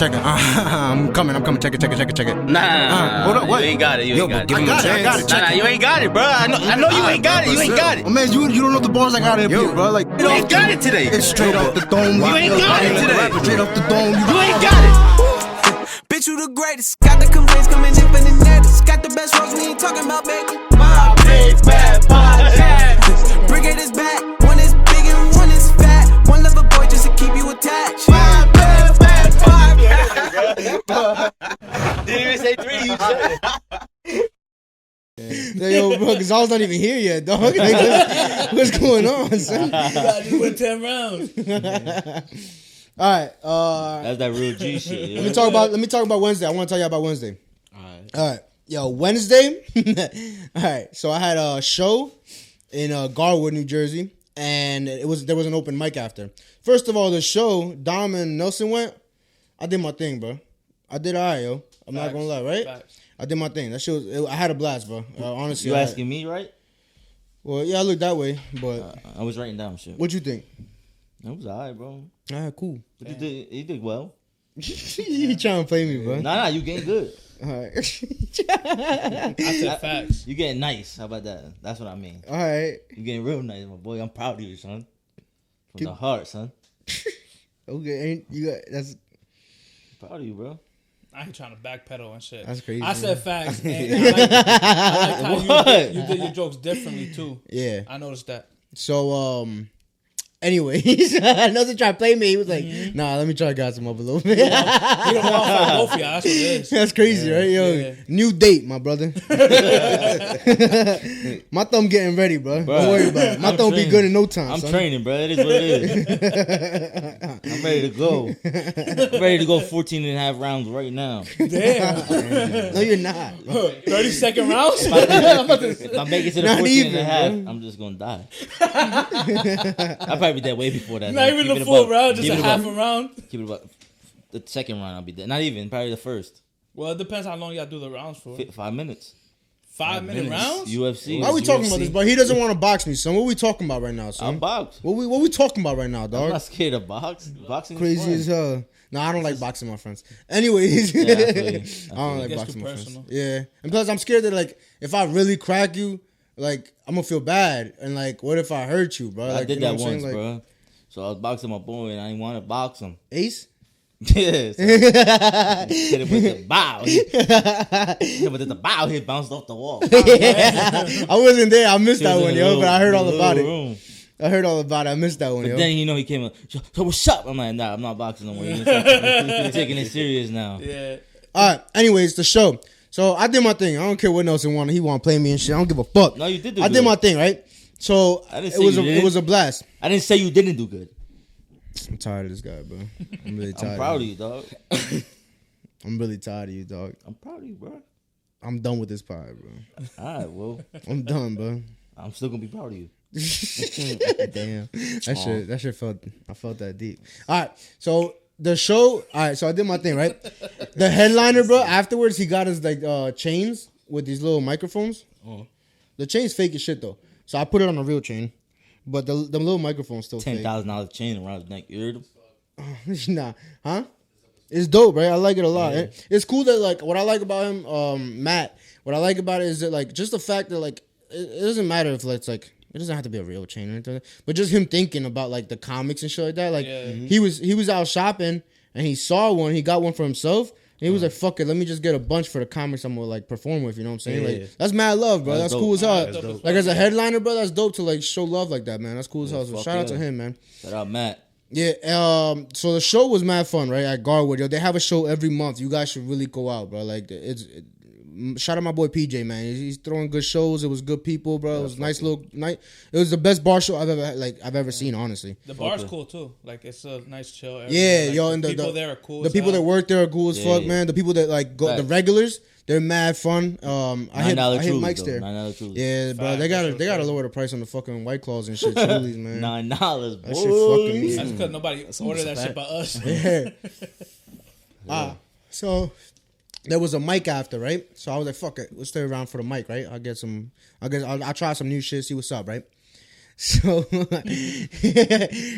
check it. I'm coming. Check it. Nah. Hold up, what? You ain't got it. You ain't got it. Give him a chance. I got it. Nah, you ain't got it, bro. I know you ain't got it. You ain't got it. Oh, man, you don't know the bars I got in here, bro. Like, You ain't got it today. it's straight off the dome. You ain't got it today. Straight off the dome. You ain't got it. Bitch, you the greatest. Got the complaints coming in from the nettest. Got the best roles, we ain't talking about baby. My big bad podcast. Brigade is back. One is big and one is fat. One lover boy just to keep you attached. My big bad podcast. Didn't even say 3. You said it. Yo, bro, because I was not even here yet, dog. Like, what's going on, son? You went 10 rounds. All right. That's that real G shit. Let me talk about Wednesday. I want to tell you about Wednesday. All right. Yo, Wednesday. All right. So I had a show in Garwood, New Jersey, and there was an open mic after. First of all, the show, Dom and Nelson went. I did my thing, bro. I did all right, yo. I'm not gonna lie, right? Facts. I did my thing. That shit was, I had a blast, bro. Honestly. You asking me, right? Well, yeah, I look that way, but I was writing down shit. what you think? It was alright, bro. All right, cool. But you did well. You trying to play me, bro? Nah, you getting good. All right. I said facts. You getting nice. How about that? That's what I mean. All right. You getting real nice, my boy. I'm proud of you, son. From the heart, son. Okay, ain't you got that's Proud of you, bro. I ain't trying to backpedal and shit. That's crazy, I said man. facts. And I like how What? you did your jokes differently too. yeah. I noticed that. So anyways, another try to play me. He was like, nah, let me try to gas him up a little bit. You don't want for both of y'all. That's what it is. That's crazy, right? Yo, Yeah. new date, my brother. My thumb getting ready, bro. Don't worry about it. My I'm thumb be training. good in no time, I'm son. training, bro. It is what it is. I'm ready to go. I'm ready to go 14 and a half rounds right now. Damn. No, you're not. 30-second rounds? If I make it to the Not 14 even, and a half, bro. I'm just going to die. I'll probably be dead way before that. Not even Keep the it full about- round, just keep a it half about- a round. Keep it about the second round. I'll be dead. Not even, probably the first. Well, it depends how long y'all do the rounds for. 5 minutes. 5-minute rounds? UFC. Why are we talking about this, bro? He doesn't want to box me, son. What are we talking about right now, I'll son? box. What we talking about right now, I'm dog? not scared of box. Boxing Crazy is as fun. hell. No, I don't like boxing my friends. Anyways, Yeah, I feel you. I don't like It gets boxing too my friends. personal. Yeah, and plus I'm scared that like if I really crack you, like I'm gonna feel bad, and like what if I hurt you, bro? Like, I did you know that what I'm once, saying? Like, bro. So I was boxing my boy, and I didn't want to box him. Ace. Yes. Hit him with the bow. Hit him with the bow. He bounced off the wall. I wasn't there. I missed He was that in one, a yo. little- But I heard all little about it. room. I heard all about it. I missed that one, But yo. then he came up. So what's up? I'm like, nah, I'm not boxing no more. You're taking it serious now. Yeah. All right. Anyways, the show. So I did my thing. I don't care what Nelson wanted. He want to play me and shit. I don't give a fuck. No, you did do I good. did my thing, right? So I didn't it say was you it didn't. was a blast. I didn't say you didn't do good. I'm tired of this guy, bro. I'm really tired. I'm proud of you, dog. I'm really tired of you, dog. I'm proud of you, bro. I'm done with this pod, bro. All right, well, I'm done, bro. I'm still gonna be proud of you. Damn, that shit felt. I felt that deep. All right, so the show. All right, so I did my thing, right? The headliner, bro. Afterwards, he got his like chains with these little microphones. The chain's fake as shit though, so I put it on a real chain, but the little microphone's still fake. $10,000 chain around his neck. You heard him? Nah, huh? It's dope, right? I like it a lot. Yeah. It's cool that like what I like about him, Matt. What I like about it is that like just the fact that like it doesn't matter if it's like it doesn't have to be a real chain or anything, but just him thinking about like the comics and shit like that. Like he was out shopping and he saw one. He got one for himself. And he was like, "Fuck it, let me just get a bunch for the comics I'm gonna like perform with." You know what I'm saying? Yeah. Like that's mad love, bro. That's That's cool as hell. dope. That's Like as a headliner, bro, that's dope to like show love like that, man. That's cool as hell. So fuck shout out yeah. to him, man. Shout out, Matt. Yeah, so the show was mad fun, right? At Garwood, yo, they have a show every month. You guys should really go out, bro. Like, shout out my boy PJ, man. He's throwing good shows. It was good people, bro. It was nice little night. It was the best bar show I've ever seen, honestly. The bar's cool too. Like it's a nice chill area. Yeah, like, yo, and the people there are cool. The as people hell. that work there are cool as fuck, Yeah. man. The people that like go, the Facts. regulars, they're mad fun. I hit $9 Mike's Trulies, there. though. $9 Trulies. Yeah, bro, Facts, they that's gotta what's lower the price on the fucking White Claws and shit. Trulies, man. $9, That shit fucking That's because nobody ordered that shit by us. Yeah. So there was a mic after, right? So I was like, fuck it, let's stay around for the mic, right? I'll try some new shit, see what's up, right? So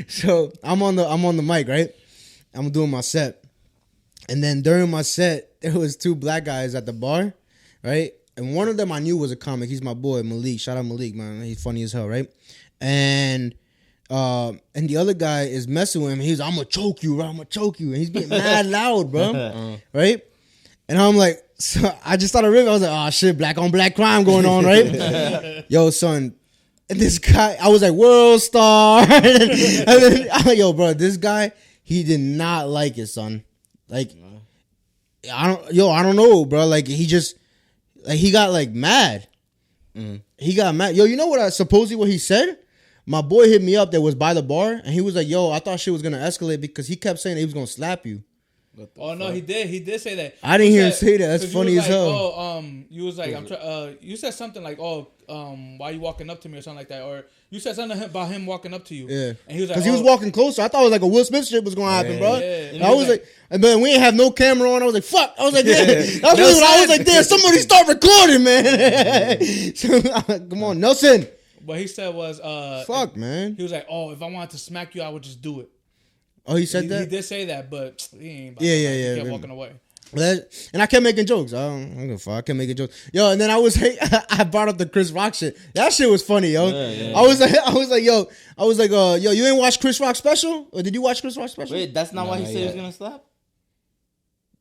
so I'm on the mic, right? I'm doing my set. And then during my set, there was 2 black guys at the bar, right? And one of them I knew was a comic. He's my boy, Malik. Shout out Malik, man. He's funny as hell, right? And the other guy is messing with him. He's like, I'm gonna choke you, bro. I'm gonna choke you. And he's getting mad loud, bro. Right? And I'm like, so I just started ripping. I was like, oh shit, black on black crime going on, right? Yo, son. And this guy, I was like, world star. and then I'm like, yo, bro, this guy, he did not like it, son. Like, I don't know, bro. Like, he got like mad. He got mad. Yo, you know what? Supposedly what he said? My boy hit me up that was by the bar, and he was like, yo, I thought shit was gonna escalate because he kept saying that he was gonna slap you. Oh no, he did say that. I didn't hear him say that. That's funny as hell. Oh, you was like, you said something like, why you walking up to me or something like that, or you said something about him walking up to you. Yeah, and he was like, because he was walking closer. I thought it was like a Will Smith shit was gonna happen, bro. Yeah. And I was like, and then we didn't have no camera on. I was like, fuck. I was like, yeah. That's really what I was like, damn, somebody start recording, man. So, come on, Nelson. What he said was, fuck, man. He was like, if I wanted to smack you, I would just do it. Oh, he said that? He did say that, but he ain't. Yeah. He kept walking away. And I kept making jokes. I don't give a fuck. I kept making jokes. Yo, and then I was like, I brought up the Chris Rock shit. That shit was funny, yo. Yeah. I was like, yo, you ain't watch Chris Rock special? Or did you watch Chris Rock special? Wait, that's not why he said he was gonna slap?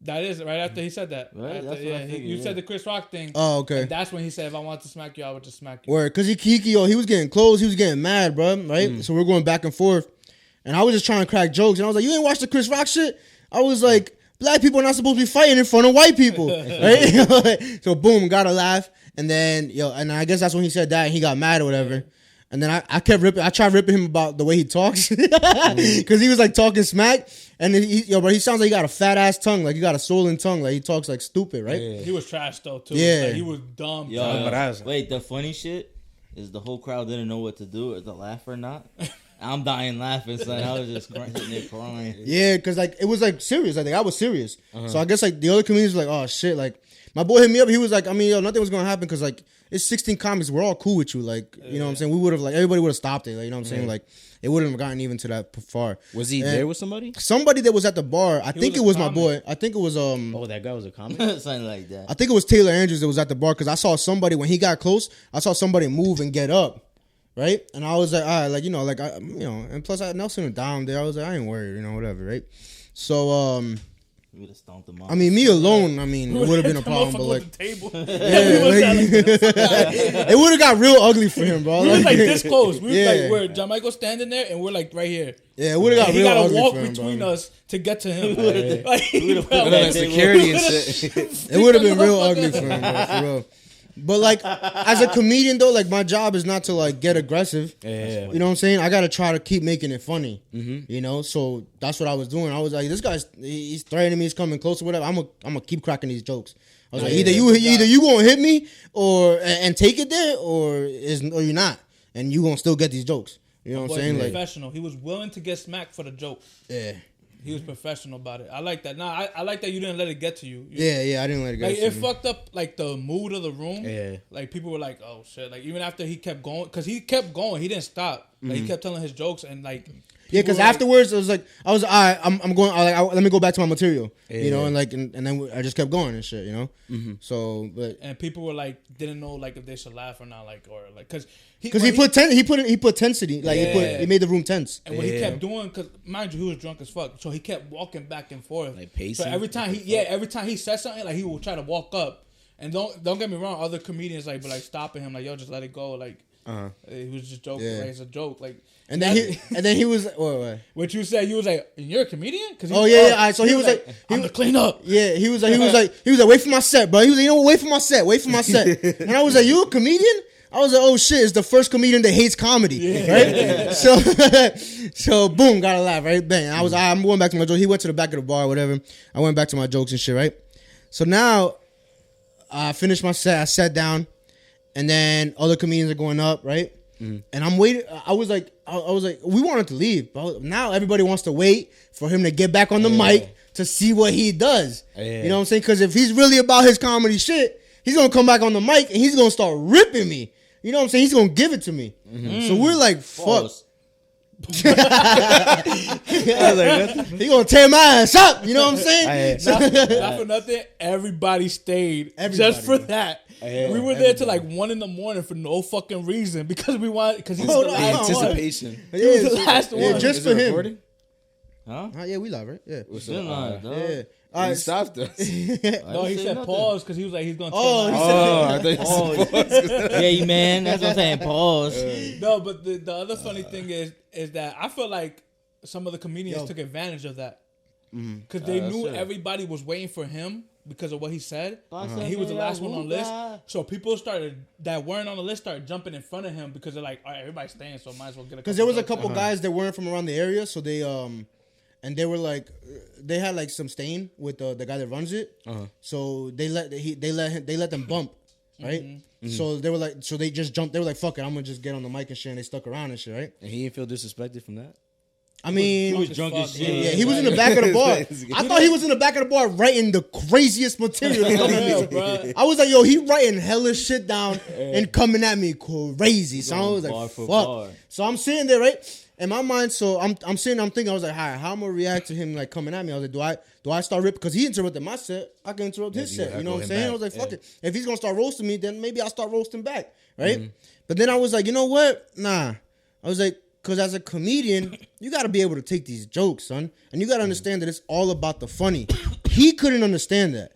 That is right after he said that. Right? After, you said the Chris Rock thing. Oh, okay. And that's when he said, if I wanted to smack you, I would just smack you. Word, because he was getting close. He was getting mad, bro, right? So we're going back and forth. And I was just trying to crack jokes. And I was like, you ain't watch the Chris Rock shit? I was like, black people are not supposed to be fighting in front of white people, right? So boom, got a laugh. And then, and I guess that's when he said that and he got mad or whatever. And then I kept ripping. I tried ripping him about the way he talks. Because he was like talking smack. And bro, he sounds like he got a fat ass tongue. Like he got a swollen tongue. Like he talks like stupid, right? Yeah. He was trash though, too. Yeah. Like, he was dumb. Wait, the funny shit is the whole crowd didn't know what to do, or to laugh or not. I'm dying laughing, son. I was just sitting there crying. Yeah, because like it was like serious. I think I was serious. So I guess like the other comedians were like, oh shit. Like my boy hit me up. He was like, I mean, nothing was gonna happen because like it's 16 comics. We're all cool with you. Like you know what I'm saying. We would have like everybody would have stopped it. Like you know what I'm saying. Like it wouldn't have gotten even to that far. Was he there with somebody? Somebody that was at the bar. I think it was my boy. I think it was Oh, that guy was a comic. Something like that. I think it was Taylor Andrews that was at the bar because I saw somebody when he got close. I saw somebody move and get up. Right, and I was like, all right, like and plus Nelson was down there. I was like, I ain't worried, whatever, right? So, we would have stomped him off. I mean, me alone, it would have been a problem, but like, table. it would have got real ugly for him, bro. We was like this close. We was like where John Michael standing there, and we're like right here. Yeah, it would have got real ugly for him. He gotta walk between us to get to him. Security and shit. It would have been real ugly for him, bro, for real. But like as a comedian though, like my job is not to like get aggressive. Yeah. You know what I'm saying? I gotta try to keep making it funny. So that's what I was doing. I was like, this guy's he's threatening me, he's coming close or whatever. I'm gonna keep cracking these jokes. I was like, either you gonna hit me or and take it there or you're not, and you gonna still get these jokes. You know what I'm saying? Like professional. He was willing to get smacked for the joke. Yeah. He was professional about it. I like that. Nah, I like that you didn't let it get to you. Yeah, I didn't let it get to you. It fucked up like the mood of the room. Yeah. Like people were like, oh shit. Like even after he kept going, because he kept going, he didn't stop. Like he kept telling his jokes and like. Yeah, because afterwards it was like I was all right. I'm going. Let me go back to my material. Yeah. And then I just kept going and shit. So and people were like didn't know like if they should laugh or not like or like because he put tensity like he made the room tense. And what he kept doing, because mind you he was drunk as fuck, so he kept walking back and forth like pacing. So every time he said something, like he would try to walk up. And don't get me wrong, other comedians like stopping him like, yo, just let it go, like he was just joking, like it's a joke, like. And then he was what you said, you was like, you're a comedian? Cause all right, so he was like I'm the clean up. Yeah, he was like wait for my set, bro. He was like, wait for my set. And I was like, you a comedian? I was like, oh shit, it's the first comedian that hates comedy, right? So boom, got a laugh, right? Bang. I'm going back to my jokes. He went to the back of the bar, whatever. I went back to my jokes and shit, right? So now I finished my set. I sat down, and then other comedians are going up, right? And I'm waiting. I was like, we wanted to leave, but now everybody wants to wait for him to get back on the mic to see what he does. You know what I'm saying? Because if he's really about his comedy shit, he's gonna come back on the mic and he's gonna start ripping me. You know what I'm saying? He's gonna give it to me. So we're like, fuck. He gonna tear my ass up. You know what I'm saying? Not for nothing. Everybody stayed just for that. We were there till like 1 a.m. for no fucking reason because we wanted because he was the last one. Anticipation. He was the last one. Just for him. Recording? Huh? Yeah, we live, right? Yeah. Still not, dog. Yeah. All right, stopped us. No, he said nothing. pause because he was like he's gonna. I thought you said Yeah, man. That's what I'm saying. Pause. No, but the other funny thing is that I feel like some of the comedians took advantage of that because they knew everybody was waiting for him because of what he said. And he was the last one on the list, so people that weren't on the list started jumping in front of him because they're like, all right, everybody's staying, so might as well get a. Because there was a couple guys that weren't from around the area, so they and they were like, they had like some stain with the guy that runs it, so they let them bump, right? So they were like, so they just jumped. They were like, fuck it, I'm gonna just get on the mic and shit. And they stuck around and shit, right? And he didn't feel disrespected from that? I mean, He was drunk as shit. yeah, he was in the back of the bar. I thought he was in the back of the bar writing the craziest material. I was like, yo, he writing hella shit down and coming at me crazy. So I was like, fuck. So I'm sitting there, right? In my mind, so I'm sitting, I'm thinking, I was like, hi, how am I gonna react to him like coming at me? I was like, do I start ripping? Because he interrupted my set, I can interrupt his set. You know what I'm saying? I was like, fuck it. If he's gonna start roasting me, then maybe I'll start roasting back, right? But then I was like, you know what? Nah. I was like, because as a comedian, you got to be able to take these jokes, son. And you got to understand that it's all about the funny. He couldn't understand that,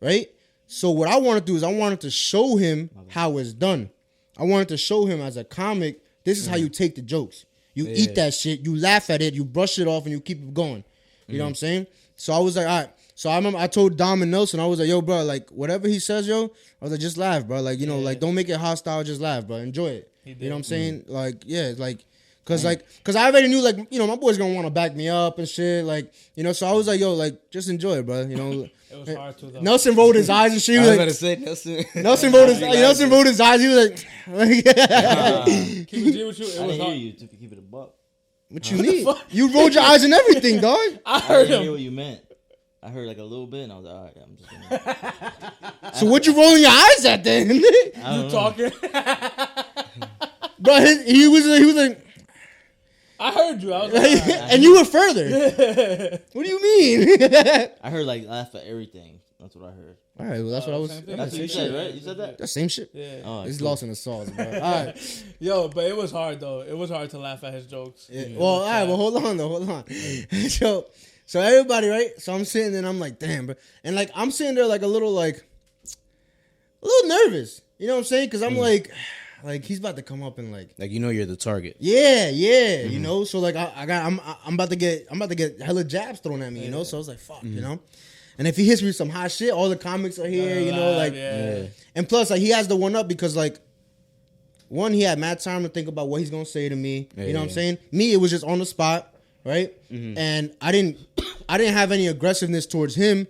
right? So what I wanted to do is I wanted to show him how it's done. I wanted to show him as a comic, this is how you take the jokes. You eat that shit, you laugh at it, you brush it off, and you keep it going. You know what I'm saying? So I was like, all right. So I remember I told Dom and Nelson, I was like, yo, bro, like, whatever he says, yo, I was like, just laugh, bro. Like, you know, like, don't make it hostile, just laugh, bro. Enjoy it. You know what I'm saying? Like, yeah, like, cause I already knew, like, you know, my boy's gonna want to back me up and shit, like, you know. So I was like, yo, like, just enjoy it, bro. You know. It was hard to though. Nelson rolled his eyes and shit. I was Like, about to say, Nelson. Nelson rolled his eyes. He was like, Keep it G with you. It I was didn't hear hard. you. To keep it a buck. what you mean? You rolled your eyes and everything, dog. I I heard didn't hear him. what you meant. I heard like a little bit, and I was like, all right, I'm just gonna. So what you rolling your eyes at then? I don't know. Talking. Bro, he was like, I heard you. I was like, and you were further. What do you mean? I heard like laugh at everything. That's what I heard. All right, well, that's what I was. same thing. That's what you said, right? You said that. That same shit. yeah. Oh, It's cool. lost in the sauce, bro. All right. Yo, but it was hard though. It was hard to laugh at his jokes. Yeah. Well, all right. Well, hold on. So everybody, right? So I'm sitting there and I'm like, damn, bro. And like, I'm sitting there like a little nervous. You know what I'm saying? Because I'm like he's about to come up and like, Like, you know you're the target. yeah, you know. So like, I'm about to get hella jabs thrown at me, you know. So I was like, fuck, you know. And if he hits me with some hot shit, all the comics are here, you know, like. Yeah. And plus, like, he has the one up because, like, one, he had mad time to think about what he's gonna say to me. You know what I'm saying? Me, it was just on the spot, right? And I didn't have any aggressiveness towards him.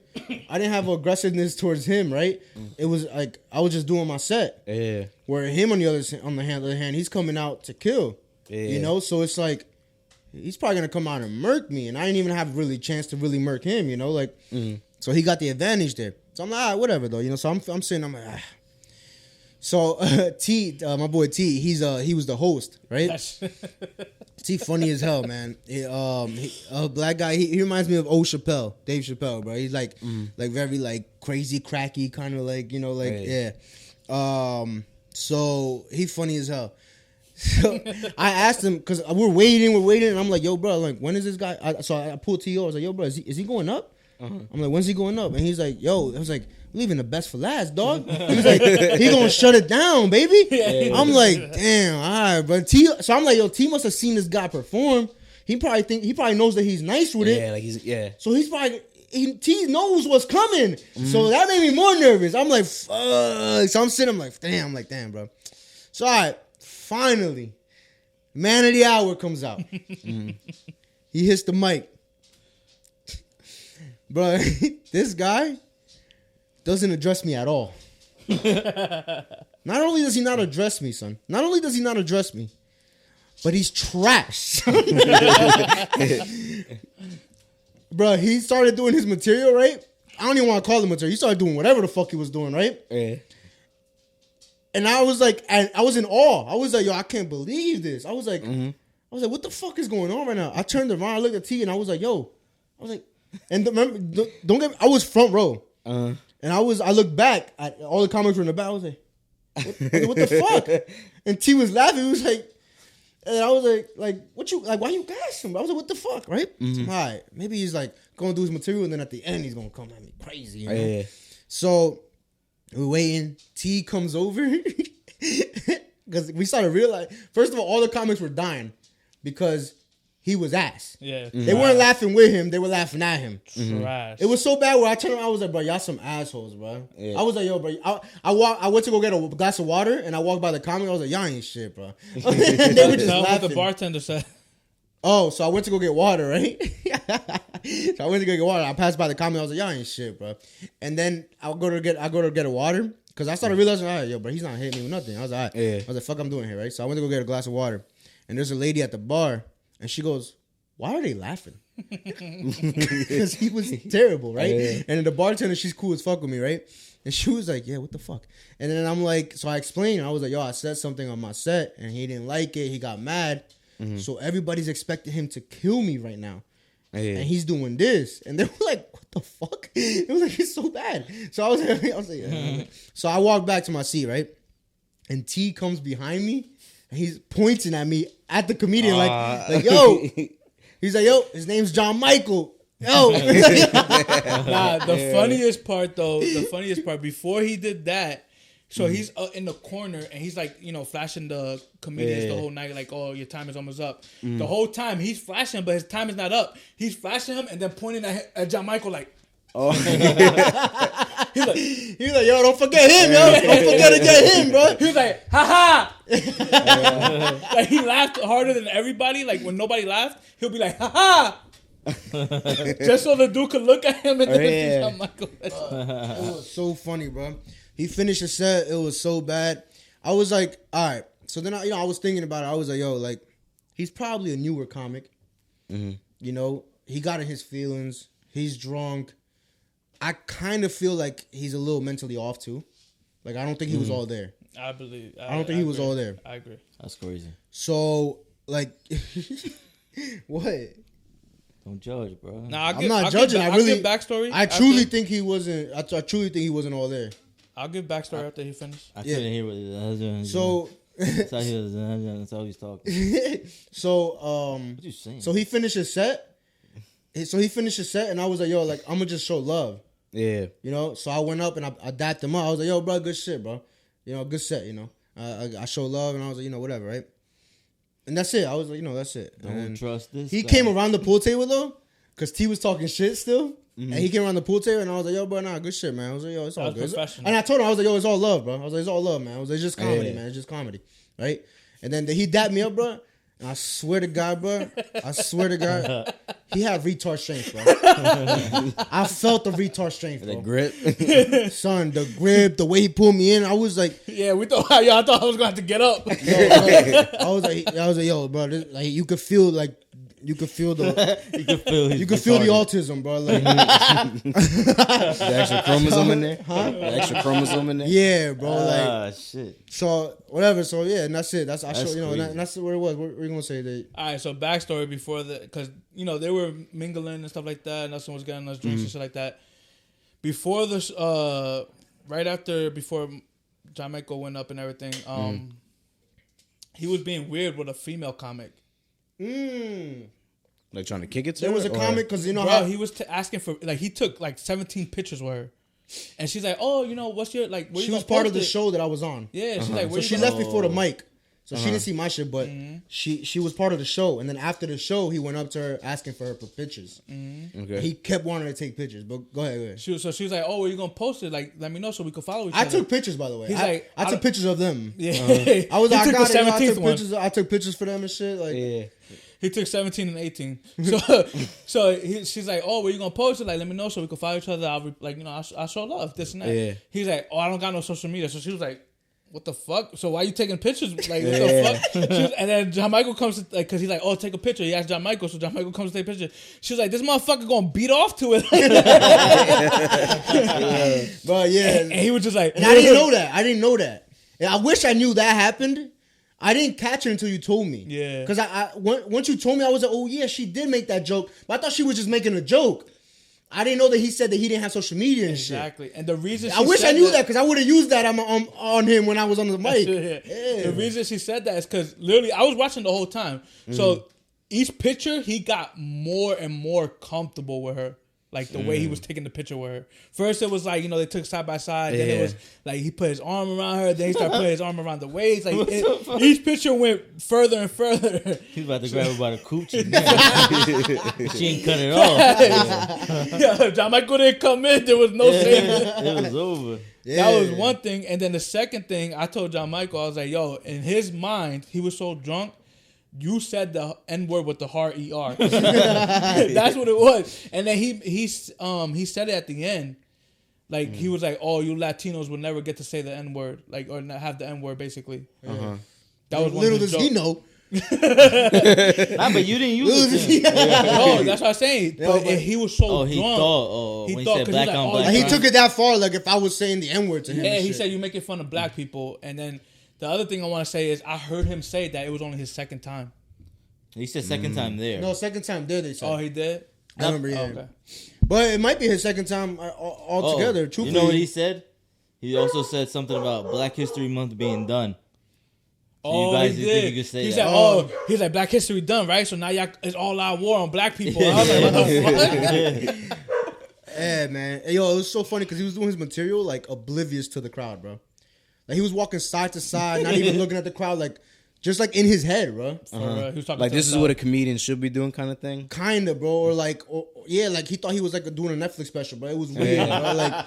I didn't have aggressiveness towards him, right? It was like I was just doing my set. Yeah. Where him on the other hand, he's coming out to kill. You know, so it's like he's probably gonna come out and murk me, and I didn't even have really chance to really murk him. You know, like. So he got the advantage there. So I'm like, all right, whatever though, you know. So I'm sitting, I'm like, ah. So my boy T, he was the host, right? T funny as hell, man. Black guy. He reminds me of Dave Chappelle, bro. He's like very like crazy, cracky, kind of like, you know, like yeah. So he funny as hell. So I asked him because we're waiting, and I'm like, yo, bro, like when is this guy? So I pulled T.O. I was like, yo, bro, is he going up? I'm like, when's he going up? And he's like, yo, I was like, leaving the best for last, dog. He was like, he gonna shut it down, baby. I'm like, damn, all right, but so I'm like, yo, T must have seen this guy perform. He probably knows that he's nice with it. Yeah, like So he's probably T knows what's coming. So that made me more nervous. I'm like, fuck. So I'm sitting, I'm like, damn, bro. So all right, finally, man of the hour comes out. He hits the mic. Bro, this guy doesn't address me at all. Not only does he not address me, son. Not only does he not address me, but he's trash. Bro, he started doing his material, right? I don't even want to call it material. He started doing whatever the fuck he was doing, right? Yeah. And I was like, I was in awe. I was like, yo, I can't believe this. I was like, I was like, what the fuck is going on right now? I turned around, I looked at T, and I was like, yo. I was like, and remember, don't get me, I was front row. And I looked back at all the comics were in the back. I was like, what the fuck? And T was laughing. He was like, and I was like, what you, like, why you gassing? I was like, what the fuck, right? So, all right, maybe he's like going to do his material, and then at the end, he's going to come at me crazy, you know? Yeah. So, we're waiting. T comes over. Because we started realizing, first of all the comics were dying because he was ass. Yeah. They weren't laughing with him. They were laughing at him. Trash. It was so bad where I turned around, I was like, bro, y'all some assholes, bro. Yeah. I was like, yo, bro. I went to go get a glass of water, and I walked by the comic. I was like, y'all ain't shit, bro. And they were just Tell what laughing. the bartender said. Oh, so I went to go get water, right? So I went to go get water. I passed by the comic. I was like, y'all ain't shit, bro. And then I go to get a water. Because I started realizing, all right, yo, bro, he's not hitting me with nothing. I was like, all right. Yeah. I was like, fuck, I'm doing here, right? So I went to go get a glass of water. And there's a lady at the bar. And she goes, why are they laughing? Because he was terrible, right? Yeah. And then the bartender, she's cool as fuck with me, right? And she was like, yeah, what the fuck? And then I'm like, so I explained. I was like, yo, I said something on my set. And he didn't like it. He got mad. So everybody's expecting him to kill me right now. Yeah. And he's doing this. And they were like, what the fuck? It was like, it's so bad. So I was like, yeah. So I walked back to my seat, right? And T comes behind me. And he's pointing at me at the comedian like, yo. He's like, yo, his name's John Michael. Yo. Nah, the funniest part, before he did that, so he's in the corner and he's like, you know, flashing the comedians the whole night, like, oh, your time is almost up. The whole time he's flashing, but his time is not up. He's flashing him and then pointing at John Michael like, Oh. He's like, yo, don't forget him, yo. Don't forget to get him, bro. He was like, ha ha. Like he laughed harder than everybody. Like when nobody laughed, he'll be like, ha ha. Just so the dude could look at him and then see John Michael. It was so funny, bro. He finished the set. It was so bad. I was like, all right. So then, I was thinking about it. I was like, yo, like, he's probably a newer comic. You know, he got in his feelings. He's drunk. I kind of feel like he's a little mentally off, too. Like, I don't think he was all there. I believe. I don't think he was all there. I agree. That's crazy. So, like, what? Don't judge, bro. Nah, I'm not judging. I'll give backstory. I truly think he wasn't. I truly think he wasn't all there. I'll give backstory after he finished. I couldn't hear what he was. So that's how he's talking. So What you saying? so he finished his set. And I was like, yo, like, I'm gonna just show love. Yeah. You know? So I went up and I dapped him up. I was like, yo, bro, good shit, bro. You know, good set, you know. I showed love and I was like, you know, whatever, right? And that's it. I was like, you know, that's it. Don't trust this. He guy. came around the pool table though, because T was talking shit still. And he came around the pool table and I was like, yo, bro, nah, good shit, man. I was like, yo, it's all good. Professional. And I told him, I was like, yo, it's all love, bro. I was like, it's all love, man. I was like, it's just comedy, Yeah. man. It's just comedy. Right? And then he dapped me up, bro. And I swear to God, bro. He had retard strength, bro. I felt the retard strength, The bro. grip. Son, the grip, the way he pulled me in, I was like, Yeah, I thought I was gonna have to get up. yo, bro. I was like, yo, bro, this, like, you could feel the You can feel the autism, bro. Like, The extra chromosome in there? Huh? The extra chromosome in there? yeah, bro. Like, shit. so whatever. So yeah, and that's it. That's That's you know, crazy. and that's what it was. What were you gonna say? That All right, so backstory before because you know they were mingling and stuff like that, and Usman was getting us drinks and shit like that. Before this, before John Michael went up and everything, he was being weird with a female comic. Like trying to kick it to there her, was a or- comic because you know Bro, how he was asking for like he took like 17 pictures with her, and she's like, "Oh, you know, what's your like?" Where she you was gonna part of post the it? show that I was on. Yeah, she's like, So "Where she you left gonna-" before the mic. So she didn't see my shit, but she was part of the show. And then after the show, he went up to her asking for her for pictures. Okay. He kept wanting to take pictures. But go ahead. She was like, "Oh, where you gonna post it? Like, let me know so we can follow each other." I took pictures, by the way. He's I like, took don't- pictures of them. Yeah, I was He like, I took got the it. I 17th took one. pictures. I took pictures for them and shit. Like, Yeah. He took 17 and 18. So she's like, "Oh, where you gonna post it? Like, let me know so we can follow each other. I'll show love, this and that." Yeah. He's like, "Oh, I don't got no social media." So she was like, "What the fuck? So why you taking pictures? Like, what the fuck?" And then John Michael comes to, like, cause he's like, "Oh, take a picture." He asked John Michael, so John Michael comes to take a picture. She's like, "This motherfucker gonna beat off to it." but yeah. And he was just like, And I didn't know that. Yeah, I wish I knew that happened. I didn't catch it until you told me. Yeah. Because once you told me, I was like, oh yeah, she did make that joke. But I thought she was just making a joke. I didn't know that he said that he didn't have social media and shit. Exactly. And the reason I wish I knew that because I would have used that on him when I was on the mic. Yeah. The reason she said that is because literally I was watching the whole time. So each picture, he got more and more comfortable with her. Like the way he was taking the picture with her. First it was like, they took side by side. Then it was like he put his arm around her. Then he started putting his arm around the waist. Like each picture went further and further. He's about to grab her by the coochie. She ain't cut it off. Yeah, John Michael didn't come in. There was no saving. It was over. That was one thing. And then the second thing, I told John Michael, I was like, yo, in his mind, he was so drunk. You said the N-word with the hard ER. That's what it was. And then he said it at the end. Like, he was like, oh, you Latinos would never get to say the N-word. Like, or not have the N-word, basically. That was one little of his does he know. Nah, but you didn't use it. No, that's what I'm saying. But he was so drunk. He thought, he when thought, he said 'cause black he's like, on oh, black. Like, he crime. took it that far, like if I was saying the N-word to him. Yeah, and he shit. said you making fun of black people. And then the other thing I want to say is I heard him say that it was only his second time. He said second time there. No, second time there, they said. Oh, he did? I remember, yeah. Okay. But it might be his second time altogether. Truthfully. You know what he said? He also said something about Black History Month being done. Oh, you guys he think did. you could say He that? said, he's like, Black History done, right? So now y'all, it's all out war on black people. I was like, what the fuck? Yeah, man. Hey, yo, it was so funny because he was doing his material like oblivious to the crowd, bro. Like he was walking side to side, not even looking at the crowd, like just like in his head, bro. He was talking Like to this is himself. what a comedian should be doing, kind of thing. Kinda, bro. Or like, yeah, like he thought he was like doing a Netflix special, but it was weird, bro. Like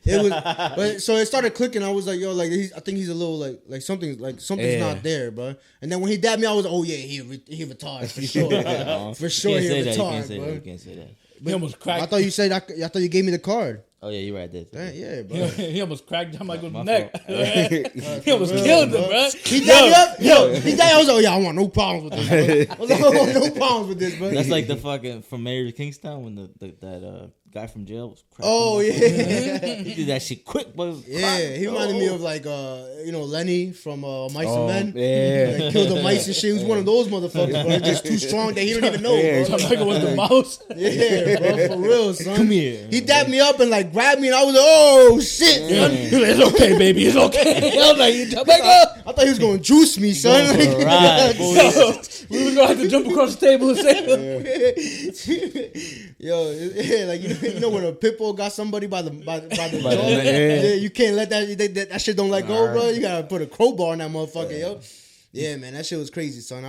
it was. But so it started clicking. I was like, yo, like I think he's a little like something's not there, bro. And then when he dabbed me, I was like, oh yeah, he retarded for sure, for sure Can't he say that. You retarded, can't say bro. that. You can't say that. He almost cracked. I thought you said I thought you gave me the card. Oh yeah, you're right there. Yeah, bro. He almost cracked John Michael's My neck. fault. He almost killed him, bro. He dabbed me up. Yo, he dabbed. I was like, oh yeah, I want no problems with this, bro. I was like, I want no problems with this, bro. That's like the fucking from Mayor of Kingstown when that guy from jail was cracking Oh him. yeah. He did that shit quick, but Yeah, he reminded me of like Lenny from Mice and Men. Yeah. Like, killed the mice and shit. He was one of those motherfuckers, bro. Just too strong that he don't even know, bro. John Michael was the mouse. Yeah, bro, for real, son. Come here. He dabbed me up and like grabbed me, and I was like, "Oh shit, son!" He was like, it's okay, baby. It's okay. I was like, John Michael. I thought he was going to juice me, son. for a ride, boy. We was gonna have to jump across the table and say, Yo, yeah, like you know when a pit bull got somebody by the jaw, neck. yeah, you can't let that shit don't let go, bro. You gotta put a crowbar in that motherfucker, yo. Yeah, man, that shit was crazy, son.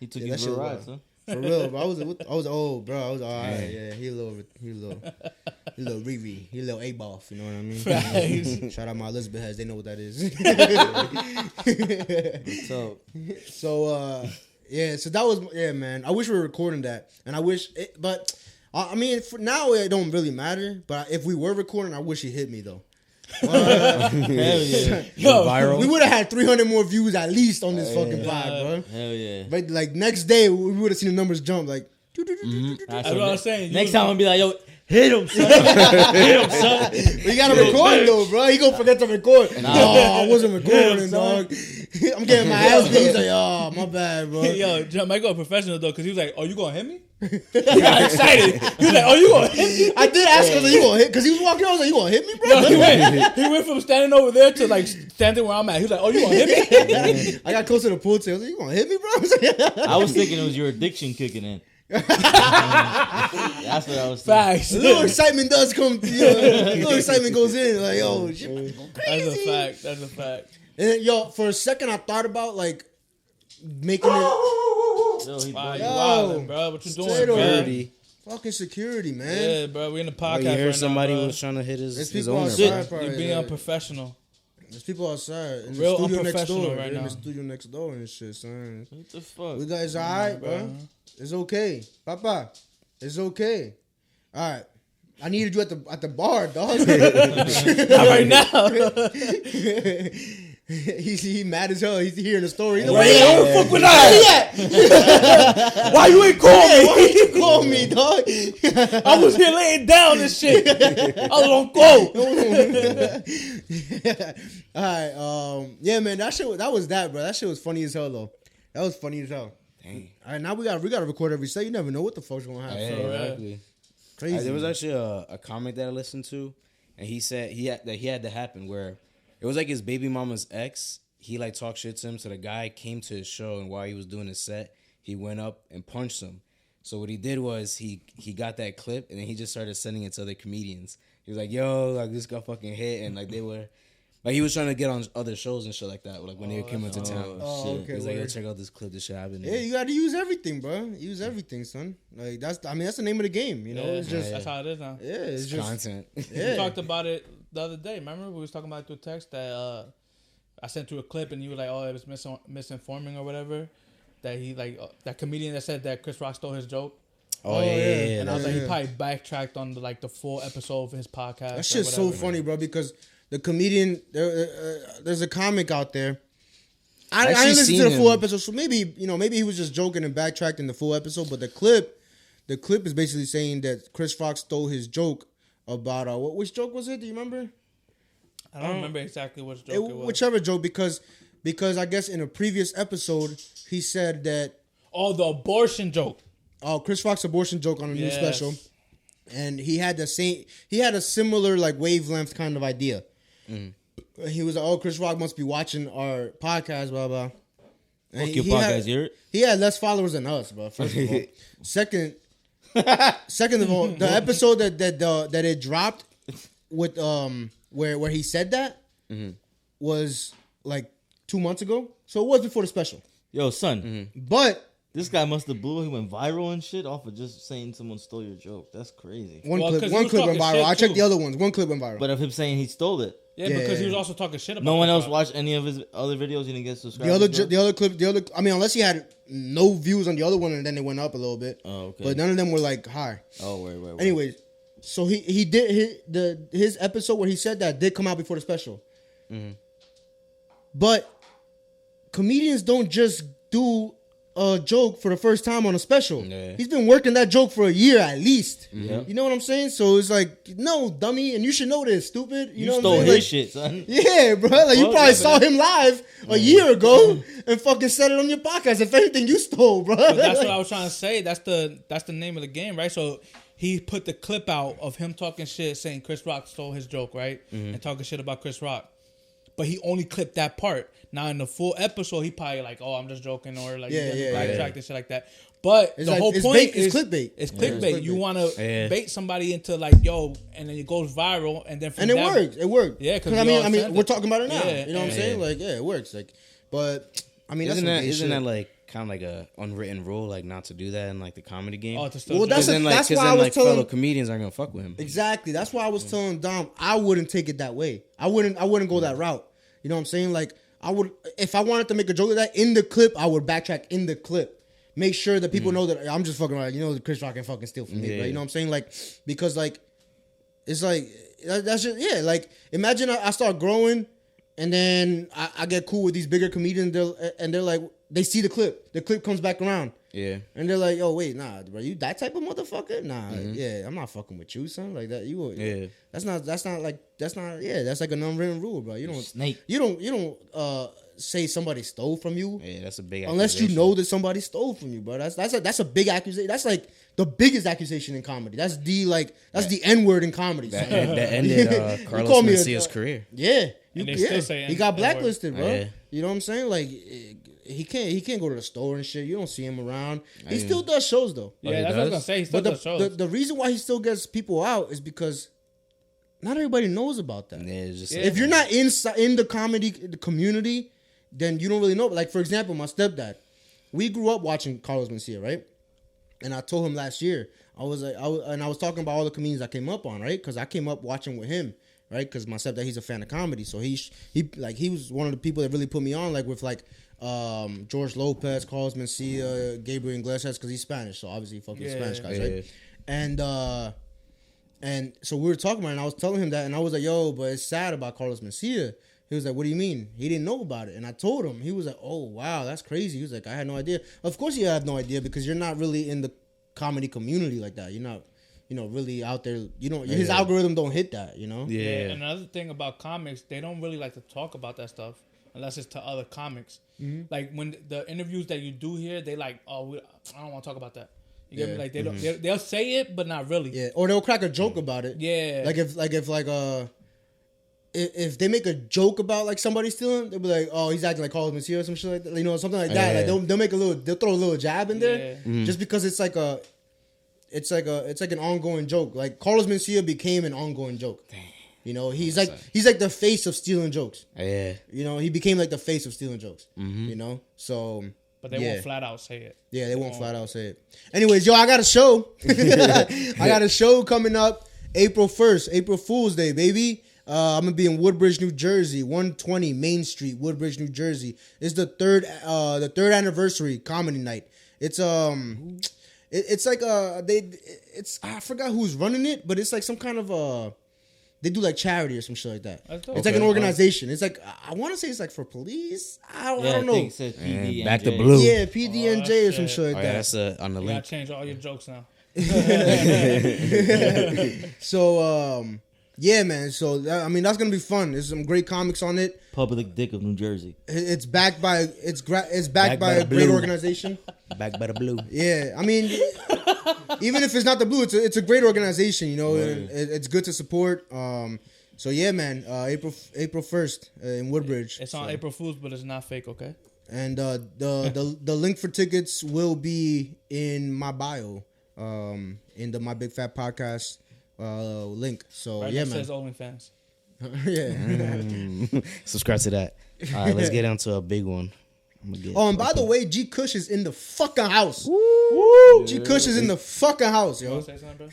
He took yeah, you that for shit a was ride, wild. son. For real, bro. I was old, bro. I was all right. Yeah, he a little Riri. He a little A-boff, you know what I mean? Facts. Shout out my Elizabeth heads. They know what that is. So that was, yeah, man. I wish we were recording that. And I wish, but I mean, for now it don't really matter. But if we were recording, I wish he hit me, though. Hell yeah. yo, Viral. We would have had 300 more views at least on this fucking pod, bro. Hell yeah. But like next day, we would have seen the numbers jump. Like, that's what I was saying. Next time I'm gonna be like, yo, hit him, son. Hit him, son. But you gotta record though, bro. He gonna forget to record. No, I wasn't recording, dog. I'm getting my ass beat. He's like, oh, my bad, bro. Yo, John Michael a professional though, because he was like, "Oh, you gonna hit me?" He got excited. He was like, "Oh, you gonna hit me?" I did ask him, like, you gonna hit? Because he was walking. I was like, you gonna hit me, bro? Yo, he went from standing over there to like standing where I'm at. He was like, "Oh, you gonna hit me?" I got close to the pool table. I was like, you gonna hit me, bro? I was like, I was thinking it was your addiction kicking in. That's what I was thinking. Facts. a little excitement does come. A little excitement goes in. Like, oh, shit, go That's crazy. a fact. That's a fact. And then, yo, for a second, I thought about like making it. Yo, he Wow, you Yo, wildin', bro. What you doing, straight bro? over. Fucking security, man. Yeah, bro. We in the Oh, podcast you heard right somebody now, bro. was trying to hit There's his people owner. outside, bro. probably. You're being like, unprofessional. there's people outside in Real the studio next unprofessional door. right They're in now. the studio next door and shit, son. What the fuck? We guys alright, bro. It's okay. Papa, it's okay. Alright. I needed you at the bar, dog. Not right now. He mad as hell. He's hearing the story. He's Where like, the fuck was I? Why you ain't call me? why you call me, dog? I was here laying down and shit. I was on go. All right. Yeah, man. That was that, bro. That shit was funny as hell, though. That was funny as hell. Dang. All right, now we got to record every set. You never know what the fuck's gonna happen. Yeah, So, exactly. crazy. There was actually a comic that I listened to, and he said he had to happen where it was like his baby mama's ex. He like talked shit to him, so the guy came to his show, and while he was doing his set, he went up and punched him. So what he did was he got that clip, and then he just started sending it to other comedians. He was like, "Yo, like this got fucking hit," and like they were. Like, he was trying to get on other shows and shit like that. Like, when they came into town. Oh, okay. He was like, yo, check out this clip. This shit happened. Yeah, you got to use everything, bro. Use everything, son. Like, that's the name of the game, you know? It's just, That's how it is now. yeah, it's just. Content. Yeah. We talked about it the other day. Remember we was talking about it through text that I sent you a clip and you were like, "Oh, it was misinforming or whatever." That he that comedian that said that Chris Rock stole his joke. Oh, yeah. And I was like, he probably backtracked on the full episode of his podcast. That shit's so funny, bro, because the comedian, there's a comic out there. I didn't listen to the full episode, so maybe he was just joking and backtracked the full episode. But the clip is basically saying that Chris Rock stole his joke about which joke was it? Do you remember? I don't remember exactly which joke it was. Whichever joke, because I guess in a previous episode he said that the abortion joke. Chris Rock's abortion joke on a new special, and he had a similar like wavelength kind of idea. He was like, "Oh, Chris Rock must be watching our podcast, blah blah." Fuck your podcast, you heard? He had less followers than us, bro. First of all, second of all, the episode that it dropped with where he said that was like 2 months ago, so it was before the special. Yo, son. But This guy must have blew. He went viral and shit off of just saying someone stole your joke. That's crazy. one clip went viral. I checked the other ones. One clip went viral. But of him saying he stole it. Yeah, because he was also talking shit about. No one else watched any of his other videos. He didn't get subscribed. The other. I mean, unless he had no views on the other one, and then it went up a little bit. Oh, okay. But none of them were like high. Oh, wait. Anyways, so he did his episode where he said that did come out before the special. But comedians don't just do a joke for the first time on a special. Yeah. He's been working that joke for a year at least. Yeah. You know what I'm saying? So it's like, no, dummy, and you should know this, stupid. You know what stole I'm saying? his shit, son. Yeah, bro. Like, you probably saw him live a year ago and fucking said it on your podcast. If anything, you stole, bro. But that's what I was trying to say. That's the name of the game, right? So he put the clip out of him talking shit, saying Chris Rock stole his joke, right? And talking shit about Chris Rock. But he only clipped that part. Now in the full episode, he probably like, "Oh, I'm just joking," or like, backtrack and shit like that. But it's the whole point is clickbait. It's clickbait. You want to bait somebody into like, yo, and then it goes viral, and then and it works. It worked. Yeah, because I mean, we're talking about it now. Yeah, you know what I'm saying? Like, yeah, it works. Like, but I mean, isn't that like kind of like a unwritten rule, like not to do that in like the comedy game? Oh, to still well, that's why I was telling fellow comedians aren't gonna fuck with him. Exactly. That's why I was telling Dom I wouldn't take it that way. I wouldn't go that route. You know what I'm saying? Like, I would, if I wanted to make a joke of that in the clip, I would backtrack in the clip. Make sure that people know that I'm just fucking around. You know, Chris Rock can fucking steal from me, right? You know what I'm saying? Like, because like, it's like, that's just, yeah. Like, imagine I start growing and then I get cool with these bigger comedians and they're like, they see the clip. The clip comes back around. Yeah. And they're like, "Yo, wait, nah, bro, you that type of motherfucker? Nah, I'm not fucking with you, son. Like that, that's like an unwritten rule, bro. You don't snake. You don't say somebody stole from you. Yeah, that's a big unless you know that somebody stole from you, bro. That's a big accusation. That's like the biggest accusation in comedy. That's the N-word in comedy. That ended Carlos Mencia's career. Yeah. Still say he got blacklisted, bro. Yeah. You know what I'm saying? Like, he can't go to the store and shit. You don't see him around. He still does shows though. Yeah, that's what I was gonna say. He still does shows. The reason why he still gets people out is because not everybody knows about that. If you're not in the comedy community, then you don't really know. Like, for example, my stepdad, we grew up watching Carlos Mencia, right? And I told him last year, I was talking about all the comedians I came up on, right? Because I came up watching with him. Right, because my stepdad, he's a fan of comedy, so he was one of the people that really put me on, like with like George Lopez, Carlos Mencia, Gabriel Iglesias, because he's Spanish, so obviously fucking Spanish guys, right? And so we were talking about it, and I was telling him that, and I was like, yo, but it's sad about Carlos Mencia. He was like, what do you mean? He didn't know about it. And I told him. He was like, oh, wow, that's crazy. He was like, I had no idea. Of course you have no idea because you're not really in the comedy community like that. You're not, really out there. His algorithm don't hit that, Yeah. And another thing about comics, they don't really like to talk about that stuff unless it's to other comics. Mm-hmm. Like when the interviews that you do here, they like, I don't want to talk about that. You get me? Like they don't. They'll say it, but not really. Yeah. Or they'll crack a joke about it. Yeah. If they make a joke about like somebody stealing, they'll be like, "Oh, he's acting like Carlos Mencia or some shit like that," something like that. Like they'll throw a little jab in there, just because it's like an ongoing joke. Like Carlos Mencia became an ongoing joke. Damn. He's like the face of stealing jokes. Yeah. He became like the face of stealing jokes. So. But they won't flat out say it. Yeah, they won't flat out say it. Anyways, yo, I got a show. I got a show coming up April 1st, April Fool's Day, baby. I'm gonna be in Woodbridge, New Jersey, 120 Main Street, Woodbridge, New Jersey. It's the third anniversary comedy night. It's it's like I forgot who's running it, but it's like some kind of they do like charity or some shit like that. It's like an organization. It's like I want to say it's like for police. I don't know. I think it says PDNJ. Back to blue. Yeah, PDNJ or some shit like that. That's on the You link. gotta change all your jokes now. So yeah, man. So that's gonna be fun. There's some great comics on it. Public Dick of New Jersey. It's backed by a great blue. organization. Back by the blue. Yeah, I mean, even if it's not the blue, it's a great organization. And it's good to support. So yeah, man. April 1st in Woodbridge. It's on April Fool's, but it's not fake, okay? And the link for tickets will be in my bio, in the My Big Fat Podcast link. So Right, yeah, that man. says OnlyFans. Yeah. Subscribe to that. All right, let's get on to a big one. And by the way, G Kush is in the fucking house. Woo! G Kush is in the fucking house, You yo. want to say something, bro?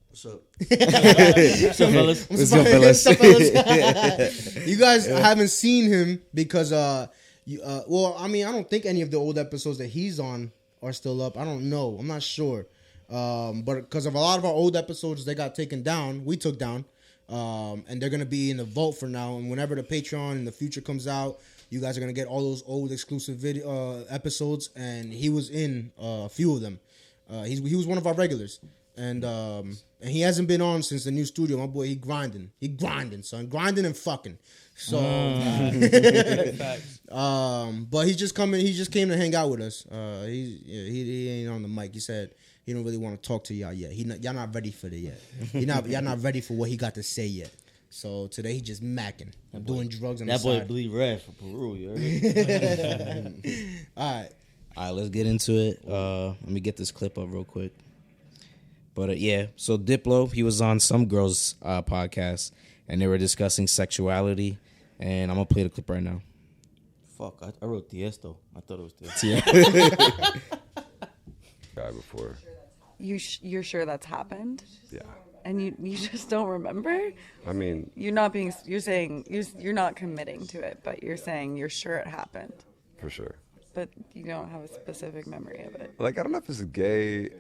What's up? What's up, fellas? What's up, fellas? You guys haven't seen him because I don't think any of the old episodes that he's on are still up. I don't know. I'm not sure. But because of a lot of our old episodes, they got taken down. We took down. And they're gonna be in the vault for now. And whenever the Patreon in the future comes out, you guys are gonna get all those old exclusive video episodes. And he was in a few of them. He was one of our regulars. And he hasn't been on since the new studio. My boy, he grinding, son, grinding and fucking. So, but he just came to hang out with us. He ain't on the mic. He said he don't really want to talk to y'all yet. Y'all not ready for it yet. Y'all not ready for what he got to say yet. So today he just macking, doing drugs on the side. That boy bleed red for Peru, you heard? All right, let's get into it. Let me get this clip up real quick. But yeah, so Diplo, he was on some girls' podcast, and they were discussing sexuality, and I'm gonna play the clip right now. Fuck, I wrote Tiesto. I thought it was Tiesto. Guy before. You're sure that's happened? Yeah. And you just don't remember? I mean, you're saying you're not committing to it, but you're saying you're sure it happened. for sure. But you don't have a specific memory of it. Like, I don't know if it's gay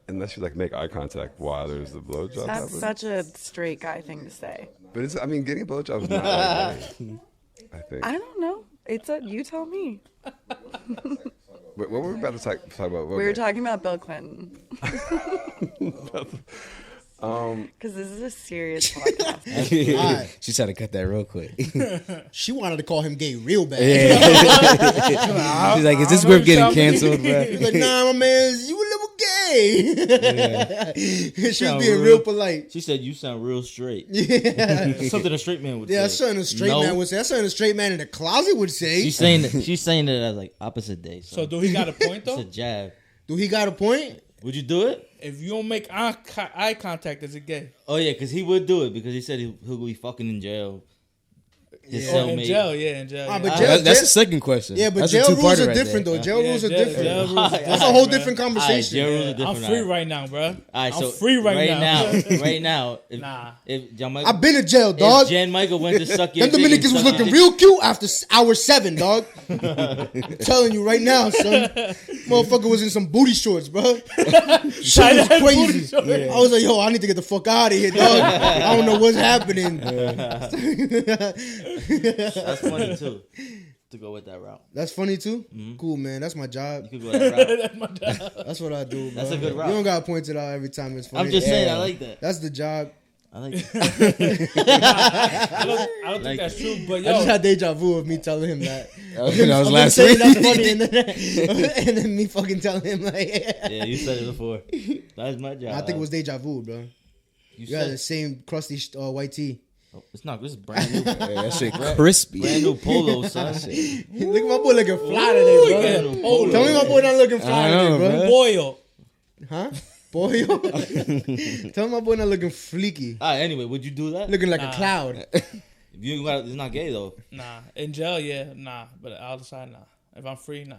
unless you like make eye contact while there's the blowjob. That's such a straight guy thing to say. But it's, I mean, getting a blowjob is not like gay, I think. I don't know. You tell me. What were we about to talk about? We were talking about Bill Clinton. Because this is a serious podcast. Right. She tried to cut that real quick. She wanted to call him gay real bad. She's like, is this worth getting canceled, bro? He's like, nah, my man, you a little gay. She was being real polite. She said, you sound real straight. Yeah. Something a straight man would Yeah, say. that's something a straight man would say. That's something a straight man in the closet would say. She's saying that as like opposite day. So do he got a point though? It's a jab. Do he got a point? Would you do it? If you don't make eye contact, is it gay? Oh yeah, because he would do it because he said he'll be fucking in jail. his Oh, in cellmate. jail, yeah, in jail. Ah, yeah. but jail- That's the second question. Yeah, but That's jail a rules two-parter are right different there. though. Jail Yeah, rules are jail different. rules That's a whole different Alright, conversation. jail rules are different. I'm free right now, bro. Alright, I'm so free right now. right now, if, Nah. if John Michael, I've been to jail, if dog. Jan Michael went to suck your Them dick Dominicans and was suck looking your real cute after hour 7, dog. I'm telling you right now, son. Motherfucker was in some booty shorts, bro. Shit was crazy. I was like, yo, I need to get the fuck out of here, dog. I don't know what's happening. That's funny too. To go with that route, That's funny too? Cool, man. That's my job. you could go that route. That's my job. That's what I do, bro. That's a good route. You don't gotta point it out every time it's funny. I'm just saying, I like that. That's the job. I like that. I don't think that's true, but I just yo, had deja vu of me telling him that. That was Of him last saying week. that's funny, and then me fucking telling him like, Yeah, you said it before. That's my job. I think it was deja vu, bro. You You got said the same crusty white tee. oh, it's not. This is brand new. Yeah, that shit crispy. Brand new polo, son. Look at my boy looking fly today, bro. Brand new polo. Tell me my boy not looking fly I know, today, bro. bro. boil. Huh? Boy, tell me my boy not looking fleeky. Alright, anyway, would you do that? Looking like a cloud. You got, it's not gay though. Nah, in jail, yeah, nah, but outside, nah. If I'm free, nah.